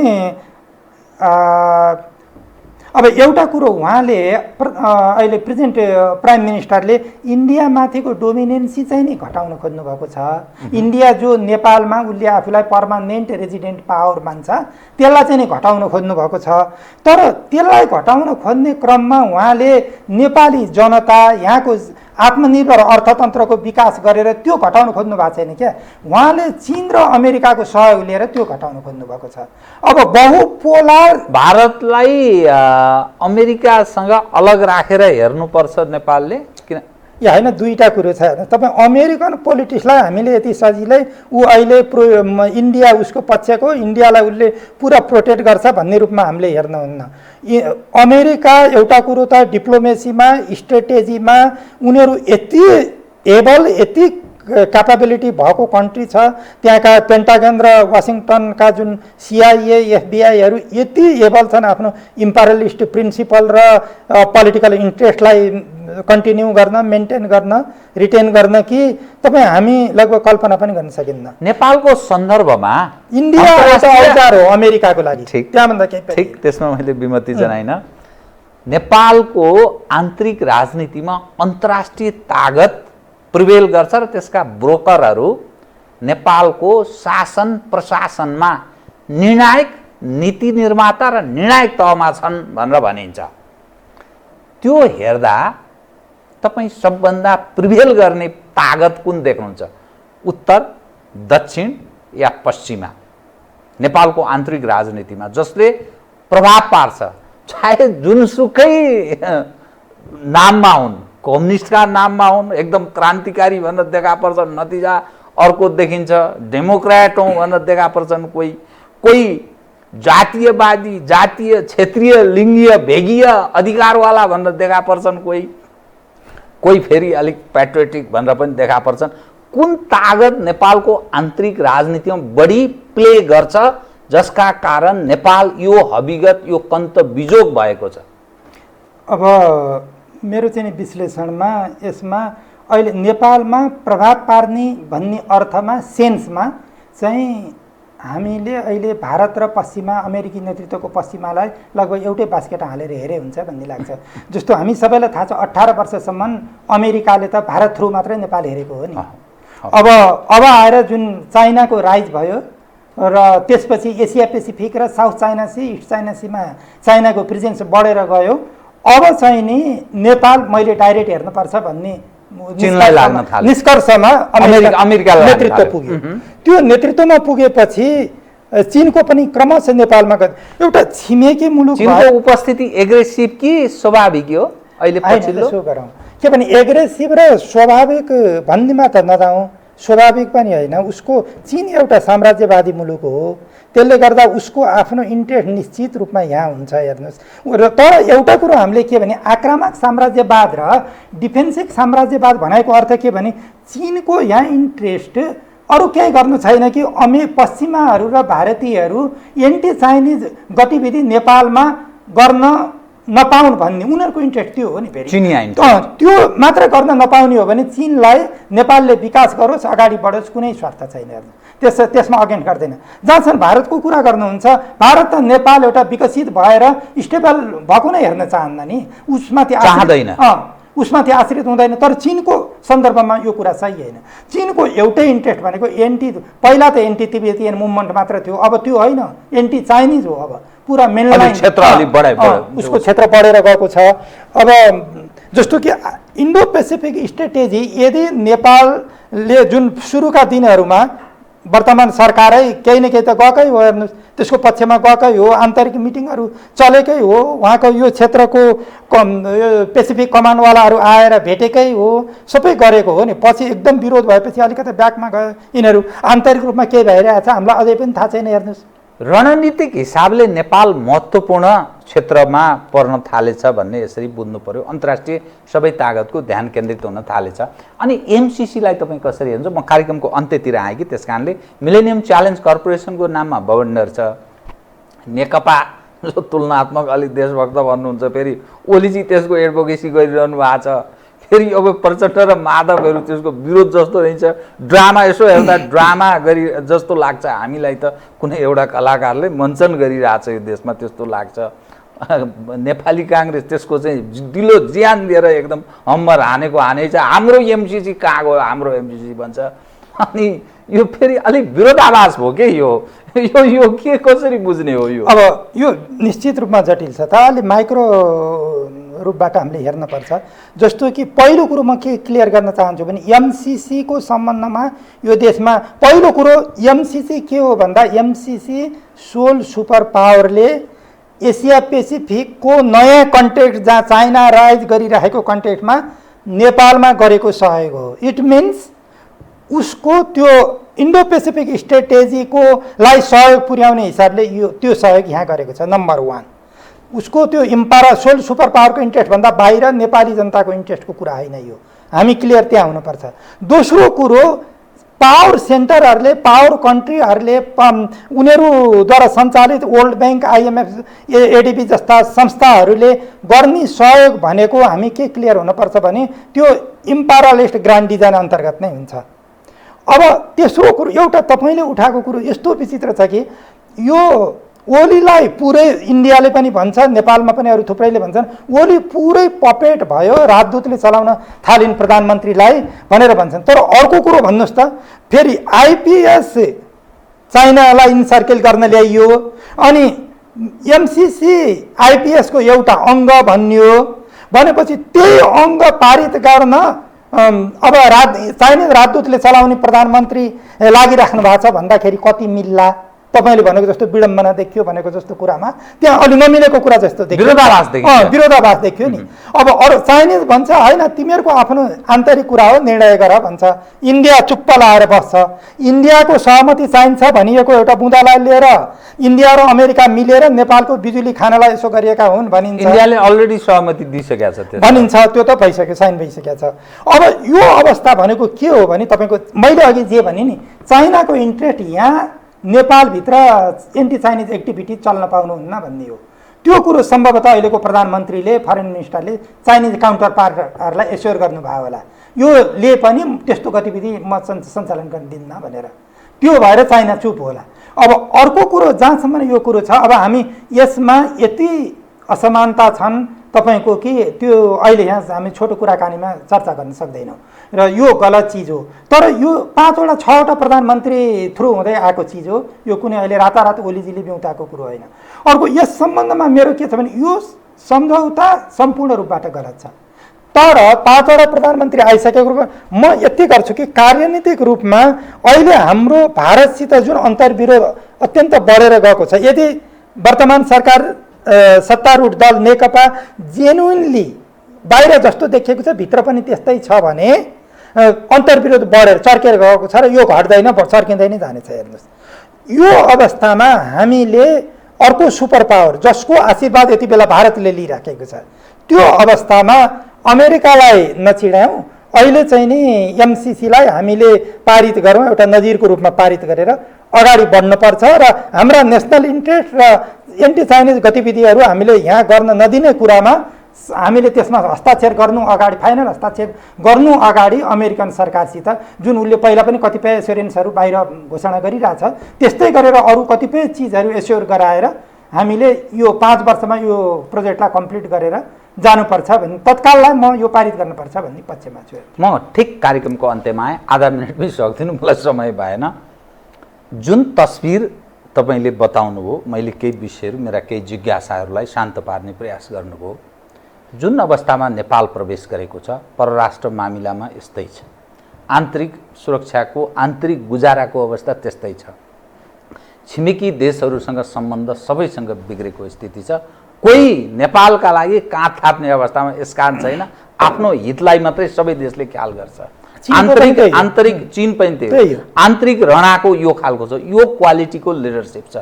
अब एउटा कुरो उहाँले अहिले प्रेजेन्ट प्राइम मिनिस्टरले इन्डियामाथिको डोमिनेन्सी चाहिँ नि घटाउन खोज्नु भएको छ। इन्डिया जो नेपालमा उसले आफूलाई पर्मानेन्ट रेजिडेन्ट पावर मान्छ त्यसलाई चाहिँ नि घटाउन खोज्नु भएको छ। तर त्यसलाई घटाउन खोज्ने क्रममा उहाँले नेपाली जनता यहाँको आत्मनिर्भर अर्थतन्त्रको विकास गरेर त्यो घटाउन खोज्नु भएको छैन क्या। उहाँले चीन र अमेरिकाको सहयोग लिएर त्यो घटाउन खोज्नु भएको छ। अब बहुपोलार भारतलाई अमेरिकासँग अलग राखेर हेर्नुपर्छ नेपालले किन? या होइन, दुईवटा कुरो छ हेर्नु। तपाईँ अमेरिकन पोलिटिक्सलाई हामीले यति सजिलै ऊ अहिले इन्डिया उसको पक्षको, इन्डियालाई उसले पुरा प्रोटेक्ट गर्छ भन्ने रूपमा हामीले हेर्नुहुन्न। अमेरिका एउटा कुरो त डिप्लोमेसीमा स्ट्रेटेजीमा उनीहरू यति एबल, यति क्यापेबिलिटी भएको कन्ट्री छ। त्यहाँका पेन्टागन र वासिङटनका जुन CIA FBI यति एबल छन् आफ्नो इम्पेरियलिस्ट प्रिन्सिपल र पोलिटिकल इन्ट्रेस्टलाई कन्टिन्यू गर्न, मेन्टेन गर्न, रिटेन गर्न कि तपाईँ हामी लगभग कल्पना पनि गर्न सकिन्न। नेपालको सन्दर्भमा इन्डिया एउटा औजार हो अमेरिकाको लागि, त्यहाँभन्दा केही ठिक, त्यसमा मैले विमति जनाइन। नेपालको आन्तरिक राजनीतिमा अन्तर्राष्ट्रिय तागत प्रिभेल गर्छ र त्यसका ब्रोकरहरू नेपालको शासन प्रशासनमा निर्णायक नीति निर्माता र निर्णायक तहमा छन् भनेर भनिन्छ। त्यो हेर्दा तपाईँ सबभन्दा प्रिभेल गर्ने तागत कुन देख्नुहुन्छ? उत्तर, दक्षिण या पश्चिमा नेपालको आन्तरिक राजनीतिमा जसले प्रभाव पार्छ? चाहे जुनसुकै नाममा हुन्, कम्युनिस्टका नाममा हुन्, एकदम क्रान्तिकारी भनेर देखा पर्छन्, नतिजा अर्को देखिन्छ, डेमोक्रेट हौँ भनेर देखा पर्छन्, कोही जातीयवादी, जातीय क्षेत्रीय लिङ्गीय भेगीय अधिकारवाला भनेर देखा पर्छन्, कोही फेरि अलिक पेट्रियोटिक भनेर पनि देखा पर्छन्। कुन तागत नेपालको आन्तरिक राजनीतिमा बढी प्ले गर्छ जसका कारण नेपाल यो हविगत, यो कन्त बिजोग भएको छ? अब मेरो चाहिँ विश्लेषणमा यसमा अहिले नेपालमा प्रभाव पार्ने भन्ने अर्थमा, सेन्समा चाहिँ हामीले अहिले भारत र पश्चिमा, अमेरिकी नेतृत्वको पश्चिमालाई लगभग एउटै बास्केट हालेर हेरे हुन्छ भन्ने लाग्छ। जस्तो हामी सबैलाई थाहा छ 18 वर्षसम्म अमेरिकाले त भारत थ्रु मात्रै नेपाल हेरेको हो नि। अब आएर जुन चाइनाको राइज भयो र त्यसपछि एसिया पेसिफिक र south China sea, east China सीमा चाइनाको प्रेजेन्स बढेर गयो। अब चाहिँ नि नेपाल मैले डाइरेक्ट हेर्नुपर्छ भन्ने निष्कर्षमा अमेरिका नेतृत्व पुग्यो। त्यो नेतृत्वमा पुगेपछि चीनको पनि क्रमशः नेपालमा एउटा छिमेकी मुलुक, चीनको उपस्थिति एग्रेसिभ कि स्वाभाविक हो अहिले पछिल्लो? के भने एग्रेसिभ र स्वाभाविक भन्नेमा त नजाउँ, स्वाभाविक पनि होइन। उसको चीन एउटा साम्राज्यवादी मुलुक हो, त्यसले गर्दा उसको आफ्नो इन्ट्रेस्ट निश्चित रूपमा यहाँ हुन्छ हेर्नुहोस्। तर एउटा कुरो हामीले के भने आक्रामक साम्राज्यवाद र डिफेन्सिभ साम्राज्यवाद भनेको अर्थ के भने चीनको यहाँ इन्ट्रेस्ट अरू केही गर्नु छैन कि पश्चिमाहरू र भारतीयहरू एन्टी चाइनिज गतिविधि नेपालमा गर्न नपाउन् भन्ने उनीहरूको इन्ट्रेस्ट त्यो हो नि। फेरि त्यो मात्र गर्न नपाउने हो भने चीनलाई नेपालले विकास गरोस्, अगाडि बढोस्, कुनै स्वार्थ छैन। त्यसमा अगेन्स्ट गर्दैन। जहाँसम्म भारतको कुरा गर्नुहुन्छ, भारत त नेपाल एउटा विकसित भएर स्टेबल भएको नै हेर्न चाहन्न नि, उसमाथि आश्रित हुँदैन। तर चीनको सन्दर्भमा यो कुरा सही होइन। चीनको एउटै इन्ट्रेस्ट भनेको पहिला त एन्टी तिब्बतियन मुभमेन्ट मात्र थियो, अब त्यो होइन, एन्टी चाइनिज हो। अब पुरा मेनलाइन उसको क्षेत्र बढेर गएको छ। अब जस्तो कि इन्डो पेसिफिक स्ट्रेटेजी यदि नेपालले जुन सुरुका दिनहरूमा वर्तमान सरकारै केही न केही त गएकै हो हेर्नुहोस्, त्यसको पक्षमा गएकै हो, आन्तरिक मिटिङहरू चलेकै हो, उहाँको यो क्षेत्रको पेसिफिक कमान्डवालाहरू आएर भेटेकै हो, सबै गरेको हो नि। पछि एकदम विरोध भएपछि अलिकति ब्याकमा गयो यिनीहरू। आन्तरिक रूपमा के भइरहेछ हामीलाई अझै पनि थाहा छैन हेर्नुहोस्। रणनीतिक हिसाबले नेपाल महत्त्वपूर्ण क्षेत्रमा पर्न थालेछ भन्ने यसरी बुझ्नु पर्यो। अन्तर्राष्ट्रिय सबै तागतको ध्यान केन्द्रित हुन थालेछ। अनि एमसिसीलाई तपाईँ कसरी हेर्नुहुन्छ? म कार्यक्रमको अन्त्यतिर आएँ कि त्यस कारणले मिलेनियम च्यालेन्ज कर्पोरेसनको नाममा भवन्डर छ, नेकपा जो तुलनात्मक अलिक देशभक्त भन्नुहुन्छ, फेरि ओलीजी त्यसको एडभोकेसी गरिरहनु भएको छ, फेरि अब प्रचण्ड र माधवहरू त्यसको विरोध जस्तो रहन्छ। ड्रामा यसो हेर्दा ड्रामा गरी जस्तो लाग्छ हामीलाई त, कुनै एउटा कलाकारले मञ्चन गरिरहेछ यो देशमा त्यस्तो लाग्छ। नेपाली काङ्ग्रेस त्यसको चाहिँ दिलो ज्यान दिएर एकदम हम्बर हानेको हानै छ, हाम्रो एमसिसी कहाँ गयो, हाम्रो एमसिसी भन्छ। अनि यो फेरि अलिक विरोधाभास भयो के यो यो के कसरी बुझ्ने हो यो? अब यो निश्चित रूपमा जटिल छ त, अलि माइक्रो रूपबाट हामीले हेर्नुपर्छ। जस्तो कि पहिलो कुरो म के क्लियर गर्न चाहन्छु भने एमसिसीको सम्बन्धमा यो देशमा पहिलो कुरो एमसिसी के हो भन्दा एमसिसी सोल सुपर पावरले एसिया पेसिफिकको नयाँ कन्टेक्स्ट जहाँ चाइना राइज गरिरहेको कन्टेक्स्टमा नेपालमा गरेको सहयोग हो। इट मिन्स उसको त्यो इन्डो पेसिफिक स्ट्रेटेजीको लाई सहयोग पुर्याउने हिसाबले यो त्यो सहयोग यहाँ गरेको छ। नम्बर 1 उसको त्यो सोल सुपर पावरको इन्ट्रेस्टभन्दा बाहिर नेपाली जनताको इन्ट्रेस्टको कुरा होइन यो, हामी क्लियर त्यहाँ हुनुपर्छ। दोस्रो कुरो पावर सेन्टरहरूले पावर कन्ट्रीहरूले उनीहरूद्वारा सञ्चालित वर्ल्ड ब्याङ्क आइएमएफ एडिबी जस्ता संस्थाहरूले गर्ने सहयोग भनेको हामी के क्लियर हुनुपर्छ भने त्यो इम्पेरियलिस्ट ग्रान्ड डिजाइन अन्तर्गत नै हुन्छ। अब तेस्रो कुरो एउटा तपाईँले उठाएको कुरो यस्तो विचित्र छ कि यो ओलीलाई पुरै इन्डियाले पनि भन्छ, नेपालमा पनि अरू थुप्रैले भन्छन् ओली पुरै पपेट भयो, राजदूतले चलाउन थालिन् प्रधानमन्त्रीलाई भनेर भन्छन्। तर अर्को कुरो भन्नुहोस् त, फेरि आइपिएस चाइनालाई इन्सर्केल गर्न ल्याइयो, अनि एमसिसी आइपिएसको एउटा अङ्ग भन्यो भनेपछि त्यही अङ्ग पारित गर्न अब चाइनिज राजदूतले चलाउने प्रधानमन्त्री लागिराख्नु भएको छ भन्दाखेरि कति मिल्ला? तपाईँले भनेको जस्तो विडम्बना देखियो भनेको जस्तो कुरामा त्यहाँ अलि नमिलेको कुरा जस्तो देखियो, विरोधाभास देखियो नि। अब अरू चाइनिज भन्छ होइन तिमीहरूको आफ्नो आन्तरिक कुरा हो, निर्णय गर भन्छ। इन्डिया चुप्प लाएर बस्छ। इन्डियाको सहमति चाहिन्छ भनिएको एउटा बुँदालाई लिएर इन्डिया र अमेरिका मिलेर नेपालको बिजुली खानलाई यसो गरिएका हुन् भनिन्छ। इन्डियाले अलरेडी सहमति दिइसकेको छ भनिन्छ, त्यो त भइसक्यो, साइन भइसकेको छ। अब यो अवस्था भनेको के हो भने तपाईँको मैले अघि जे भने नि चाइनाको इन्ट्रेस्ट यहाँ नेपालभित्र एन्टी चाइनिज एक्टिभिटी चल्न पाउनुहुन्न भन्ने हो। त्यो कुरो सम्भवतः अहिलेको प्रधानमन्त्रीले फरेन मिनिस्टरले चाइनिज काउन्टर पार्टहरूलाई एस्योर गर्नुभयो होला, योले पनि त्यस्तो गतिविधि म सञ्चालन गर्न दिन्न भनेर, त्यो भएर चाइना चुप होला। अब अर्को कुरो जहाँसम्म यो कुरो छ, अब हामी यसमा यति असमानता छन् तपाईँको कि त्यो अहिले यहाँ हामी छोटो कुराकानीमा चर्चा गर्न सक्दैनौँ र यो गलत चिज हो। तर यो 5वटा 6वटा प्रधानमन्त्री थ्रु हुँदै आएको चिज हो, यो कुनै अहिले रातारात ओलीजीले ब्युताएको कुरो होइन। अर्को यस सम्बन्धमा मेरो के छ भने यो सम्झौता सम्पूर्ण रूपबाट गलत छ। तर 5वटा प्रधानमन्त्री आइसकेको म यति गर्छु कि कार्यनीतिक रूपमा अहिले हाम्रो भारतसित जुन अन्तर्विरोध अत्यन्त बढेर गएको छ, यदि वर्तमान सरकार सत्तारूढ दल नेकपा जेन्युनली बाहिर जस्तो देखिएको छ भित्र पनि त्यस्तै छ भने अन्तर्विरोध बढेर चर्केर गएको छ र यो घट्दैन चर्किँदै नै जानेछ। हेर्नुहोस् यो अवस्थामा हामीले अर्को सुपर पावर जसको आशीर्वाद यति बेला भारतले लिइराखेको छ त्यो अवस्थामा अमेरिकालाई नचिडायौँ, अहिले चाहिँ नि एमसिसीलाई हामीले पारित गरौँ, एउटा नजिरको रूपमा पारित गरेर अगाडि बढ्नुपर्छ र हाम्रा नेसनल इन्ट्रेस्ट र एन्टी चाइनिज गतिविधिहरू हामीले यहाँ गर्न नदिने कुरामा हामीले त्यसमा हस्ताक्षर गर्नु अगाडि, फाइनल हस्ताक्षर गर्नु अगाडि अमेरिकन सरकारसित जुन उसले पहिला पनि कतिपय एस्योरेन्सहरू बाहिर घोषणा गरिरहेछ त्यस्तै गरेर अरू कतिपय चिजहरू एस्योर गराएर हामीले यो 5 वर्षमा यो प्रोजेक्टलाई कम्प्लिट गरेर जानुपर्छ भन्ने तत्काललाई म यो पारित गर्नुपर्छ भन्ने पक्षमा छु। म ठिक कार्यक्रमको अन्त्यमा आएँ, आधा मिनट पनि सक्दिनँ, मलाई समय भएन। जुन तस्बिर तपाईँले बताउनुभयो, मैले केही विषयहरू मेरा केही जिज्ञासाहरूलाई शान्त पार्ने प्रयास गर्नुभयो। जुन अवस्थामा नेपाल प्रवेश गरेको छ परराष्ट्र मामिलामा यस्तै छ, आन्तरिक सुरक्षाको आन्तरिक गुजाराको अवस्था त्यस्तै छ, छिमेकी देशहरूसँग सम्बन्ध सबैसँग बिग्रेको स्थिति छ। कोही नेपालका लागि काँध थाप्ने अवस्थामा यसकारण छैन, आफ्नो हितलाई मात्रै सबै देशले ख्याल गर्छ। आन्तरिक चीन पनि त्यही हो, आन्तरिक रणाको यो खालको छ, यो क्वालिटीको लिडरसिप छ।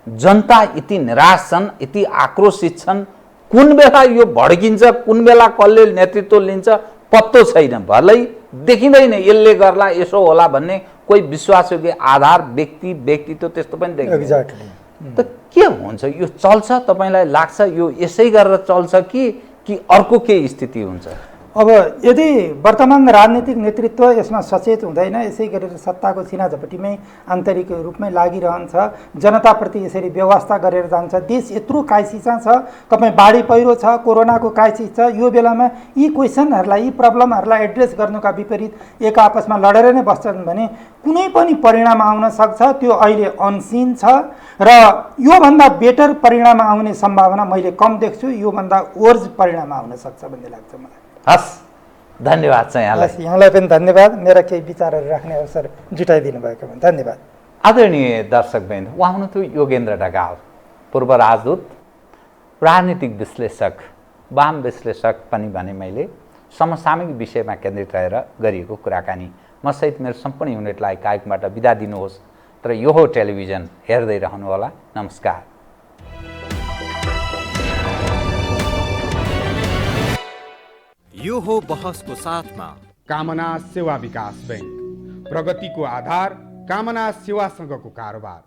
जनता यति निराश छन्, यति आक्रोशित छन्, कुन बेला यो भड्किन्छ, कुन बेला कसले नेतृत्व लिन्छ पत्तो छैन। भलै देखिँदैन यसले गर्ला यसो होला भन्ने कोही विश्वासयोग्य आधार व्यक्तित्व त्यस्तो पनि देखिँदैन। एक्ज्याक्टली। त के हुन्छ यो चल्छ? तपाईँलाई लाग्छ यो यसै गरेर चल्छ कि अर्को के स्थिति हुन्छ? अब यदि वर्तमान राजनीतिक नेतृत्व यसमा सचेत हुँदैन, यसै गरेर सत्ताको छिना झपटीमै आन्तरिक रूपमै लागिरहन्छ, जनताप्रति यसरी व्यवस्था गरेर जान्छ, देश यत्रो क्राइसिसमा छ, तपाईँ बाढी पहिरो छ, कोरोनाको क्राइसिस छ, यो बेलामा यी क्वेसनहरूलाई यी प्रब्लमहरूलाई एड्रेस गर्नुका विपरीत एक आपसमा लडेर नै बस्छन् भने कुनै पनि परिणाम आउन सक्छ। त्यो अहिले अनसिन छ र योभन्दा बेटर परिणाम आउने सम्भावना मैले कम देख्छु। योभन्दा वर्ज परिणाम आउन सक्छ भन्ने लाग्छ मलाई। हस्, धन्यवाद छ यहाँलाई। यहाँलाई पनि धन्यवाद, मेरा केही विचारहरू राख्ने अवसर जुटाइदिनु भएकोमा धन्यवाद। आदरणीय दर्शकवृन्द, उहाँ हुनुहुन्थ्यो योगेन्द्र ढकाल, पूर्व राजदूत, राजनीतिक विश्लेषक, वाम विश्लेषक पनि भने मैले। समसामयिक विषयमा केन्द्रित रहेर गरिएको कुराकानी। म सहित मेरो सम्पूर्ण युनिटलाई कार्यक्रमबाट बिदा दिनुहोस्, तर यो हो टेलिभिजन, हेर्दै रहनुहोला। नमस्कार। यो हो बहसको साथमा कामना सेवा विकास बैंक, प्रगतिको आधार कामना सेवासँगको कारोबार।